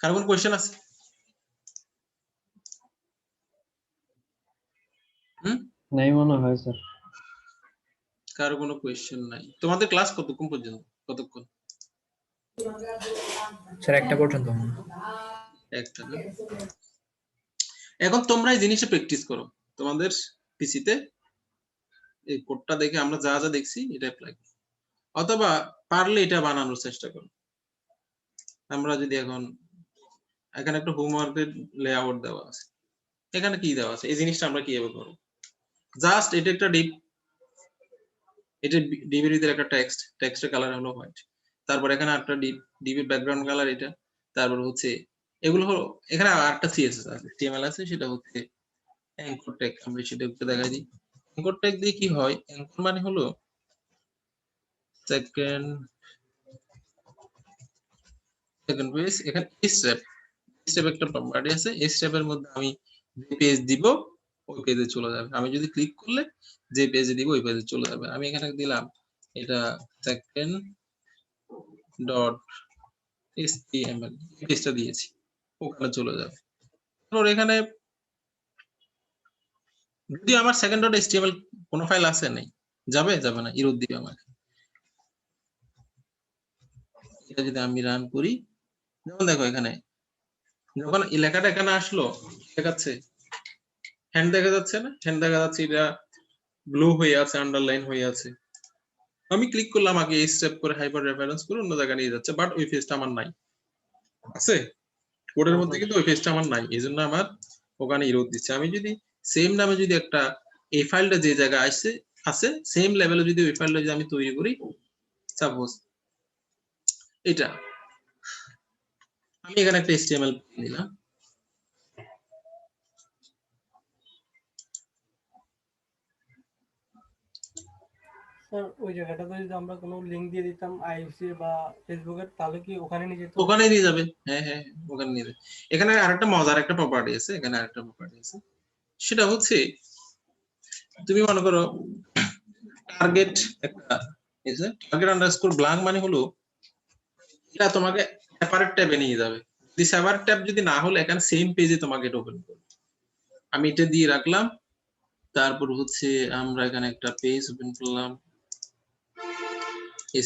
কারো কোনো কোশ্চেন আছে? নাই মনে হয় স্যার। কারো কোনো কোশ্চেন নাই? তোমাদের ক্লাস কতক্ষণ পর্যন্ত, কতক্ষণ? স্যার একটা পর্যন্ত। একটা না? এখন তোমরা এই জিনিসটা প্র্যাকটিস করো তোমাদের পিসিতে, এই কোডটা দেখে আমরা যা যা দেখছি এটা অ্যাপ্লাই করো, অথবা পারলে এটা বানানোর চেষ্টা করো। আমরা যদি এখন এখানে একটা হোমওয়ার্কের লেআউট দেওয়া আছে, এখানে কি দেওয়া আছে, এই জিনিসটা আমরা কিভাবে করব? জাস্ট এটা একটা ডিপ, এটা ডিপের ভিতরে একটা টেক্সটের কালার হলো হোয়াইট, তারপর এখানে একটা ডিপের ব্যাকগ্রাউন্ড কালার এটা, তারপর হচ্ছে এগুলো হলো এখানে আরেকটা সিএসএস আছে, টিএমএল আছে, সেটা হচ্ছে অ্যাঙ্কর ট্যাগ। আমরা সেটা একটু দেখাই দিই। অ্যাঙ্কর ট্যাগ দিয়ে কি হয়, অ্যাঙ্কর মানে হলো সেকেন্ড পেজ, এখানে স্টেপ একটা প্রপার্টি আছে, এই স্টেপের মধ্যে আমি যে পেজ দিব ওই পেজে চলে যাবে, আমি যদি ক্লিক করলে যে পেজে দিব ওই পেজে চলে যাবে। আমি এখানে দিলাম এটা সেকেন্ড ডট এচটিএমএল, পেজটা দিয়েছি, ওখানে চলে যাবে। তারপর এখানে যদি আমার সেকেন্ড ডট এচটিএমএল কোনো ফাইল আছে নাই, যাবে না, এরর দিবে আমাকে। এটা যদি আমি রান করি, যেমন দেখো এখানে যখন এই লেখাটা এখানে আসলো, দেখাচ্ছে হ্যান্ড, দেখা যাচ্ছে না, হ্যান্ড দেখা যাচ্ছে, এটা ব্লু হয়ে আছে, আন্ডারলাইন হয়ে আছে। আমি ক্লিক করলাম, আগে এই স্টেপ করে হাইপার রেফারেন্স করে অন্য জায়গায় নিয়ে যাচ্ছে, বাট ওই পেজটা আমার নাই, আছে কোডের মধ্যে কিন্তু ওই পেজটা আমার নাই, এই জন্য আমার ওখানে এরর দিচ্ছে। আমি যদি সেম নামে যদি একটা এই ফাইলটা যে জায়গায় আছে সেম লেভেলে যদি ওই ফাইলটা যদি আমি তৈরি করি, সাপোজ এটা আমি এখানে একটা HTML দিলাম, স্যার ওই জায়গাটাতে যদি আমরা কোনো লিংক দিয়ে দিতাম আইএফসি বা ফেসবুকের, তাহলে কি ওখানে নিয়ে যেত? ওখানে নিয়ে যাবে। হ্যাঁ হ্যাঁ, ওখানে নিয়ে যাবে। এখানে আরেকটা মজার একটা প্রপার্টি আছে, এখানে আরেকটা প্রপার্টি আছে, সেটা হচ্ছে তুমি মনে করো টার্গেট একটা এসে টার্গেট আন্ডারস্কোর ব্ল্যাঙ্ক মানে হলো এটা তোমাকে সেপারেট ট্যাবে নিয়ে যাবে। যদি সেপারেট ট্যাব যদি না হলে এখানে সেম পেজে তোমাকে এটা ওপেন করবে। আমি এটা দিয়ে রাখলাম, তারপর হচ্ছে আমরা এখানে একটা পেজ ওপেন করলাম,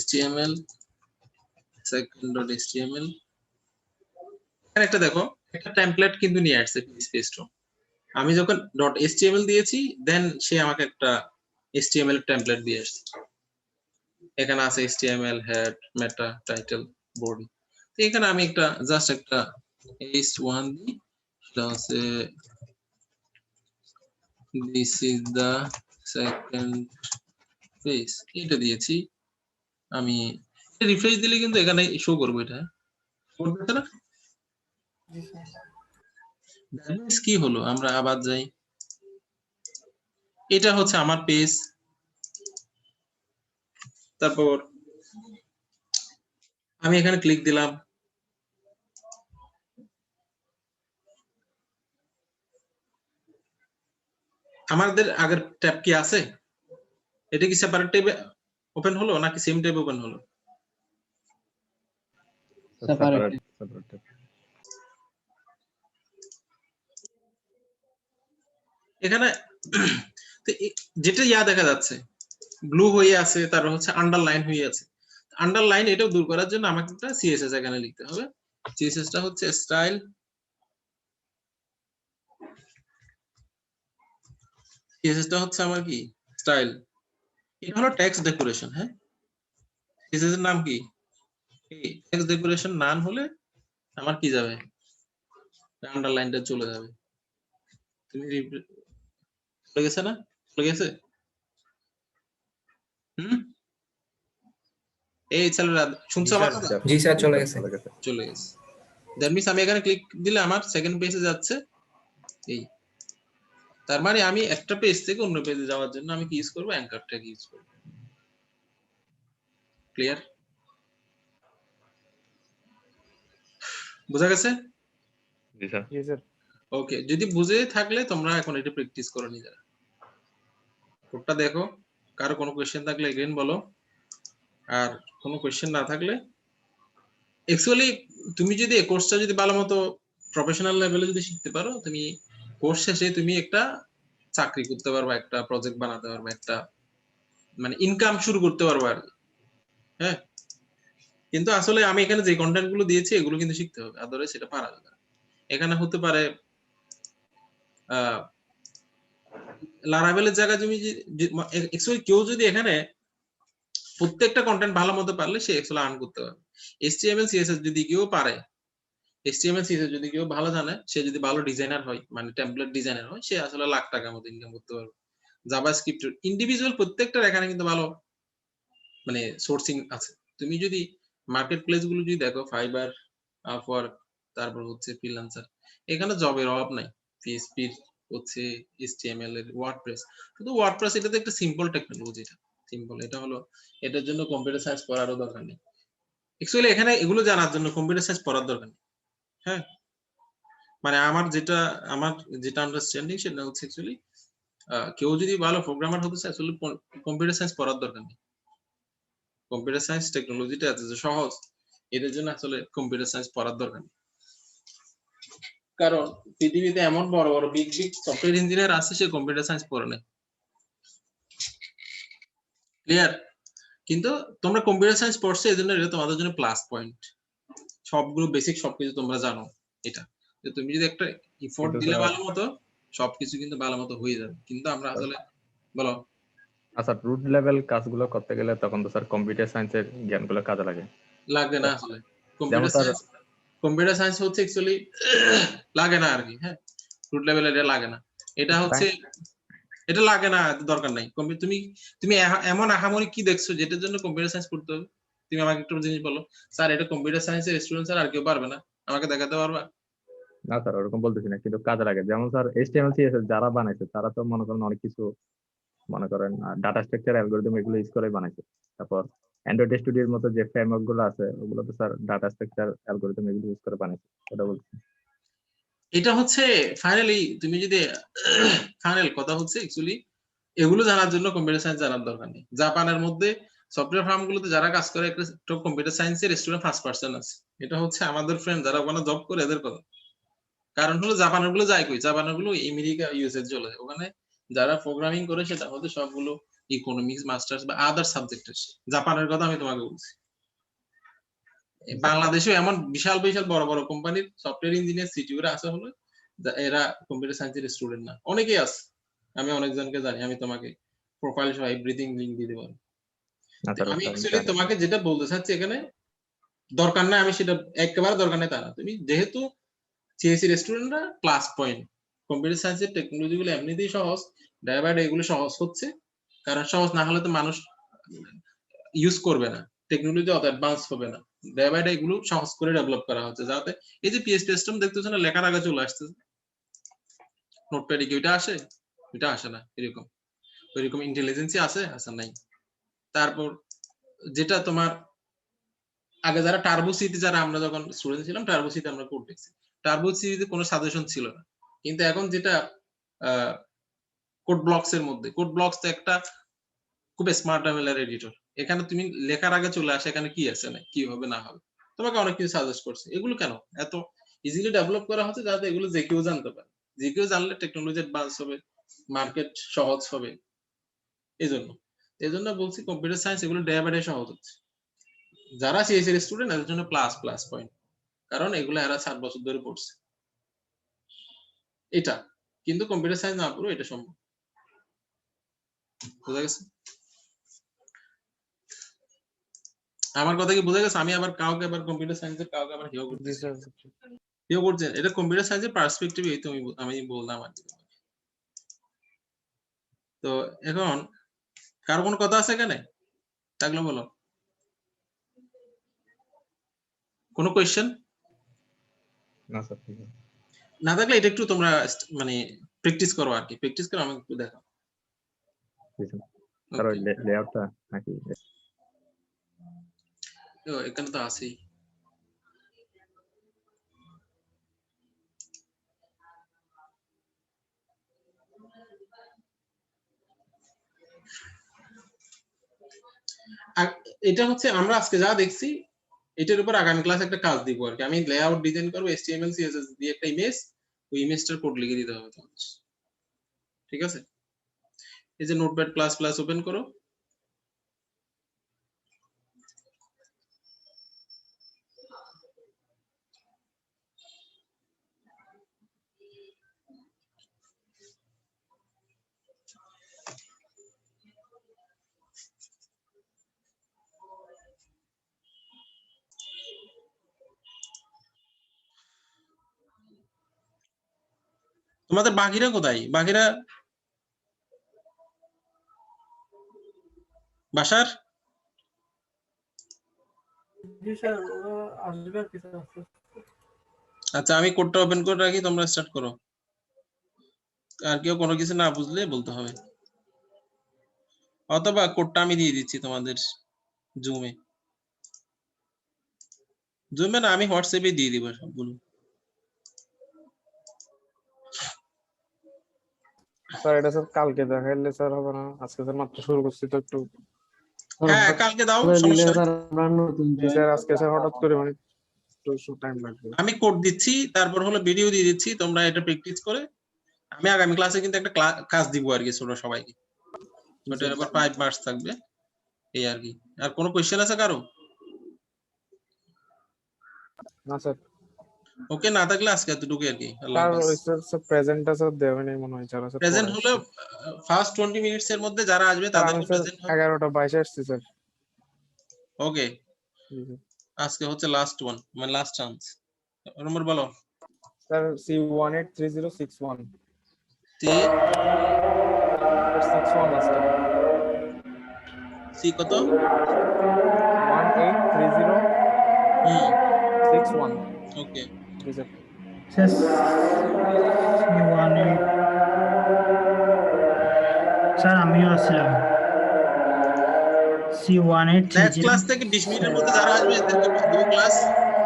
HTML second.html, এখানে একটা দেখো একটা টেমপ্লেট কিন্তু নিয়ে আসছে পেজটা। আমি যখন .html দিয়েছি দেন সে আমাকে একটা HTML টেমপ্লেট দিয়ে আসছে, এখানে আছে HTML হেড, মেটা, টাইটেল, বডি। এখানে আমি একটা জাস্ট একটা h1 দিই, সেটা হচ্ছে this is the second page, এটা দিয়েছি। আমি রিফ্রেশ দিলে কিন্তু এখানে শো করবে, এটা করবে না। জি স্যার। দ্যাট মিন্স কি হলো, আমরা আবার যাই, এটা হচ্ছে আমার পেজ, তারপর আমি এখানে ক্লিক দিলাম, আমাদের আগের ট্যাব কি আছে, এটা কি সেপারেট ট্যাবে ওপেন হলো নাকি সেম ট্যাবে ওপেন হলো? সেপারেট। এখানে যেটা দেখা যাচ্ছে ব্লু হয়ে আছে, তারপর হচ্ছে আন্ডারলাইন হয়ে আছে। আন্ডারলাইন এটাও দূর করার জন্য আমাকে একটা সিএসএস এখানে লিখতে হবে। সিএসএসটা হচ্ছে স্টাইল, সিএসএসটা হচ্ছে আমার কি স্টাইল, এটা হলো টেক্সট ডেকোরেশন। হ্যাঁ, সিএসএস এর নাম কি? এই টেক্সট ডেকোরেশন নান হলে আমার কি যাবে, আন্ডারলাইনটা চলে যাবে। তুমি চলে গেছে না? চলে গেছে? এই ছেলেরা শুনছো আমার কথা? জি স্যার চলে গেছে। চলে গেছে। দ্যাট মিন্স আমি এখানে ক্লিক দিলে আমার সেকেন্ড পেজে যাচ্ছে। এই তার মানে আমি একটা পেজ থেকে অন্য পেজে যাওয়ার জন্য আমি কি ইউজ করব? অ্যাঙ্কার ট্যাগ ইউজ করব। ক্লিয়ার? বোঝা গেছে? জি স্যার। জি স্যার। ওকে, যদি বুঝে থাকলে তোমরা এখন এটা প্র্যাকটিস করো নিজেরা। কোডটা দেখো, কারো কোনো কোশ্চেন থাকলে এগেইন বলো, আর কোনো কোশ্চেন না থাকলে অ্যাকচুয়ালি তুমি যদি এই কোর্সটা যদি ভালোমতো প্রফেশনাল লেভেলে যদি শিখতে পারো, তুমি কোর্স শেষে তুমি একটা চাকরি করতে পারবা, একটা প্রজেক্ট বানাতে পারবা, একটা মানে ইনকাম শুরু করতে পারবা আর কি। হ্যাঁ, কিন্তু আসলে আমি এখানে যে কন্টেন্ট গুলো দিয়েছি এগুলো কিন্তু শিখতে হবে, আদারওয়াইজ সেটা পারা যাবে না। এখানে হতে পারে লারাভেলের জায়গায় তুমি অ্যাকচুয়ালি কেউ যদি এখানে প্রত্যেকটা কন্টেন্ট ভালো মতো পারলে সে অ্যাকচুয়ালি আর্ন করতে পারবে। এইচটিএমএল সিএসএস যদি কেউ পারে, এইচটিএমএল সিএসএস যদি কেউ ভালো জানে, সে যদি ভালো ডিজাইনার হয়, মানে টেমপ্লেট ডিজাইনার হয়, সে আসলে লাখ টাকার মতো ইনকাম করতে পারবে। জাভাস্ক্রিপ্ট ইন্ডিভিজুয়াল প্রত্যেকটার এখানে কিন্তু ভালো মানে সোর্সিং আছে। তুমি যদি মার্কেট প্লেস গুলো যদি দেখো, ফাইবার, আপওয়ার্ক, তারপর হচ্ছে ফ্রিল্যান্সার, এখানে জবের অভাব নাই। পিএইচপি হচ্ছে, এইচটিএমএল এর, ওয়ার্ডপ্রেস, শুধু ওয়ার্ডপ্রেস এটা তো একটা সিম্পল টেকনোলজি, এটা সিম্পল, এটা হলো এটার জন্য কম্পিউটার সায়েন্স পড়ারও দরকার নেই। অ্যাকচুয়ালি এখানে এগুলো জানার জন্য কম্পিউটার সায়েন্স পড়ার দরকার নেই। হ্যাঁ, মানে আমার যেটা আন্ডারস্ট্যান্ডিং সেটা হচ্ছে অ্যাকচুয়ালি কেউ যদি ভালো প্রোগ্রামার হতে চায় আসলে কম্পিউটার সায়েন্স পড়ার দরকার নেই। কম্পিউটার সায়েন্স টেকনোলজিটা এত যে সহজ, এটার জন্য আসলে কম্পিউটার সায়েন্স পড়ার দরকার নেই। কারণ পৃথিবীতে এমন বড় বড় বিগ বিগ সফটওয়্যার ইঞ্জিনিয়ার আছে, সে কম্পিউটার সায়েন্স পড়ে নাই। ক্লিয়ার? কিন্তু তোমরা কম্পিউটার সায়েন্স পড়ছো এই জন্য এটা তোমাদের জন্য প্লাস পয়েন্ট। সবগুলো বেসিক সবকিছু তোমরা জানো। এটা যে তুমি যদি একটা এফোর্ট দিলে ভালো মতো সবকিছু কিন্তু ভালো মতো হয়ে যাবে। কিন্তু আমরা আসলে বলো আচ্ছা, রুট লেভেল কাজগুলো করতে গেলে তখন তো স্যার কম্পিউটার সায়েন্সের জ্ঞানগুলো কাজে লাগে। লাগবে না আসলে। যেমন স্যার কম্পিউটার সায়েন্স হচ্ছে অ্যাকচুয়ালি লাগে না আর কি। হ্যাঁ, রুট লেভেল এটা লাগে না। এটা হচ্ছে এটা লাগে না, দরকার নাই। তুমি তুমি এমন আহামরি কি দেখছো যেটার জন্য কম্পিউটার সায়েন্স পড়তে হবে? তুমি আমাকে একটু জিনিস বলো, স্যার এটা কম্পিউটার সায়েন্সের স্টুডেন্ট স্যার আর কেউ পারবে না, আমাকে দেখাতে পারবা? না স্যার ওরকম বলতেছি না, কিন্তু কাজে লাগে। যেমন স্যার এইচটিএমএল সিএসএস যারা বানাইছে তারা তো মনে করেন অনেক কিছু মনে করেন ডাটা স্ট্রাকচার অ্যালগরিদম এগুলো ইউজ করে বানাইছে। তারপর অ্যান্ড্রয়েড স্টুডিওর মতো যে ফ্রেমওয়ার্ক গুলো আছে ওগুলো তো স্যার ডাটা স্ট্রাকচার অ্যালগরিদম এগুলো ইউজ করে বানাইছে, এটা বলছি। এটা হচ্ছে ফাইনালি তুমি যদি ফাইনাল কথা হচ্ছে অ্যাকচুয়ালি এগুলো জানার জন্য কম্পিউটার সায়েন্স জানার দরকার নেই। জাপানের মধ্যে সফটওয়্যার ফার্ম গুলোতে যারা কাজ করে একটা কম্পিউটার সায়েন্সের স্টুডেন্ট ফার্স্ট পার্সন আছে। এটা হচ্ছে আমাদের ফ্রেন্ড যারা ওখানে জব করে এদের কথা। কারণ হলো জাপানের গুলো যায় কই? জাপানের গুলো আমেরিকা ইউএসএ চলে যায়। ওখানে যারা প্রোগ্রামিং করে সেটা হচ্ছে সবগুলো ইকোনমিক্স মাস্টার্স বা আদার সাবজেক্টের। জাপানের কথা আমি তোমাকে বলছি। বাংলাদেশে এমন বিশাল বিশাল বড় বড় কোম্পানির সফটওয়্যার ইঞ্জিনিয়ার সিটিওরা আছে হলো এরা কম্পিউটার সায়েন্সের স্টুডেন্ট না, অনেকেই আছে। আমি অনেকজনকে জানি, আমি তোমাকে প্রোফাইল সহ এভরিথিং লিংক দিয়ে দেব। আমি অ্যাকচুয়ালি তোমাকে যেটা বলতে চাচ্ছি এখানে দরকার নাই, আমি সেটা একেবারে দরকার নাই তা না। তুমি যেহেতু সিএসসি স্টুডেন্টরা প্লাস পয়েন্ট, কম্পিউটার সায়েন্সের টেকনোলজি গুলো এমনিতেই সহজ, ডে বাই ডে এগুলো সহজ হচ্ছে। কারণ সহজ না হলে তো মানুষ ইউজ করবে না, টেকনোলজি অত অ্যাডভান্স হবে না। ডে বাই ডে এগুলো সহজ করে ডেভেলপ করা হচ্ছে যাতে এই যে পিএইচপি সিস্টেম দেখতেছ না, লেখার আগে চলে আসতেছে নোটপ্যাডে, কি ওইটা আসে? ওইটা আসে না। এরকম ওইরকম ইন্টেলিজেন্সি আছে আছে নাই। তারপর যেটা তোমার আগে যারা টার্বো সিতে, যারা আমরা যখন স্টুডেন্ট ছিলাম টার্বো সিতে আমরা কোড লিখছি, টার্বো সিতে কোনো সাজেশন ছিল না। কিন্তু এখন যেটা কোড ব্লকস এর মধ্যে, কোড ব্লকস তো একটা খুব স্মার্ট এমএলআর এডিটর। এখানে তুমি লেখার আগে চলে আসে এখানে কি আছে না কি হবে না হবে, তোমাকে অনেক কিছু সাজেস্ট করছে। এগুলো কেন এত ইজিলি ডেভেলপ করা হচ্ছে? যাতে এগুলো যে কেউ জানতে পারে, যে কেউ জানলে টেকনোলজি অ্যাডভান্স হবে, মার্কেট সহজ হবে। এজন্য বলছি কম্পিউটার সায়েন্স এগুলো ডে বাই ডে সহজ হচ্ছে। যারা সিএসসি এর স্টুডেন্ট এদের জন্য প্লাস প্লাস পয়েন্ট, কারণ এগুলো এরা 7 বছর ধরে পড়ছে। এটা কিন্তু কম্পিউটার সায়েন্স না পড়ো এটা সম্ভব। বুঝা গেছে? আমার কথা কি বুঝা গেছে? আমি আবার কাউকে আবার কম্পিউটার সায়েন্সের কাউকে আবার হিও জি করতেছি। স্যার হিও করছেন, এটা কম্পিউটার সায়েন্সের পার্সপেক্টিভ এই তো আমি বললাম আর কি। তো এখন কার কোনো কথা আছে এখানে? থাকলে বলো। কোনো কোয়েশ্চেন? না স্যার ঠিক আছে না থাকলে এটা একটু তোমরা মানে প্র্যাকটিস করো আর কি, প্র্যাকটিস করে আমাকে একটু দেখাও। ঠিক আছে স্যার ওই Okay. লেআউটটা নাকি ও, এখানে তো আছেই। আর এটা হচ্ছে আমরা আজকে যা দেখছি এটার উপর আগামী ক্লাসে একটা কাজ দিব আর কি। আমি লেআউট ডিজাইন করব HTML CSS দিয়ে একটা ইমেজ, ওই ইমেজটার কোড লিখে দিতে হবে তোমাদের। ঠিক আছে? এই যে নোটপ্যাড প্লাস প্লাস ওপেন করো। তোমাদের বাকিরা কোথায়? বাকিরা বাসার? জি স্যার, ওরা আসবে আর কি স্যার আস্তে আস্তে। আচ্ছা, আমি কোডটা ওপেন করে রাখি, তোমরা স্টার্ট করো। আর কেউ কোনো কিছু না বুঝলে বলতে হবে, অথবা কোডটা আমি দিয়ে দিচ্ছি তোমাদের জুমে। জুমে না, আমি হোয়াটসঅ্যাপে দিয়ে দিব সবগুলো। স্যার এটা স্যার কালকে দেখাইলে স্যার হবে না? আজকে স্যার মাত্র শুরু করছি তো একটু। হ্যাঁ, কালকে দাও, দিলে সমস্যা নেই। স্যার আমরা নতুন জি স্যার আজকে স্যার হঠাৎ করে মানে একটু টাইম লাগবে। আমি কোড দিচ্ছি, তারপর হলো ভিডিও দিয়ে দিচ্ছি, তোমরা এটা প্র্যাকটিস করে আমি আগামী ক্লাসে কিন্তু একটা কাজ দিব আর কি ছোট সবাইকে। ওটা আবার 5 মার্কস থাকবে এই আর কি। আর কোনো কোশ্চেন আছে কারো? না স্যার ওকে, না থাকলে আজকে এতটুকু আর কি। আল্লাহ স্যার হাফেজ। ওই স্যার প্রেজেন্টটা স্যার দেবে নাই মনে হয় স্যার। প্রেজেন্ট হলো ফার্স্ট 20 মিনিটস এর মধ্যে যারা আসবে স্যার তাদের আমি স্যার প্রেজেন্ট হবে। 11:22 আসছি স্যার। ওকে, জি স্যার। আজকে হচ্ছে লাস্ট ওয়ান, মানে লাস্ট চান্স। নম্বর বলো। Sir C183061 61 last. সি কত? 183061 ওকে, জি স্যার। স্যার আমিও আসছিলাম C1830 নেক্সট ক্লাস থেকে 20 মিনিটের মধ্যে যারা আসবে এদেরকে দিব ক্লাস।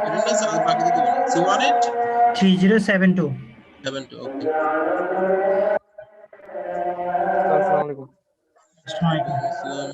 অ্যাটেন্ডেন্স আর বাকি দিব না। C18 3072 72। ওকে, আসসালামু আলাইকুম। আসসালামু আলাইকুম। আসসালাম।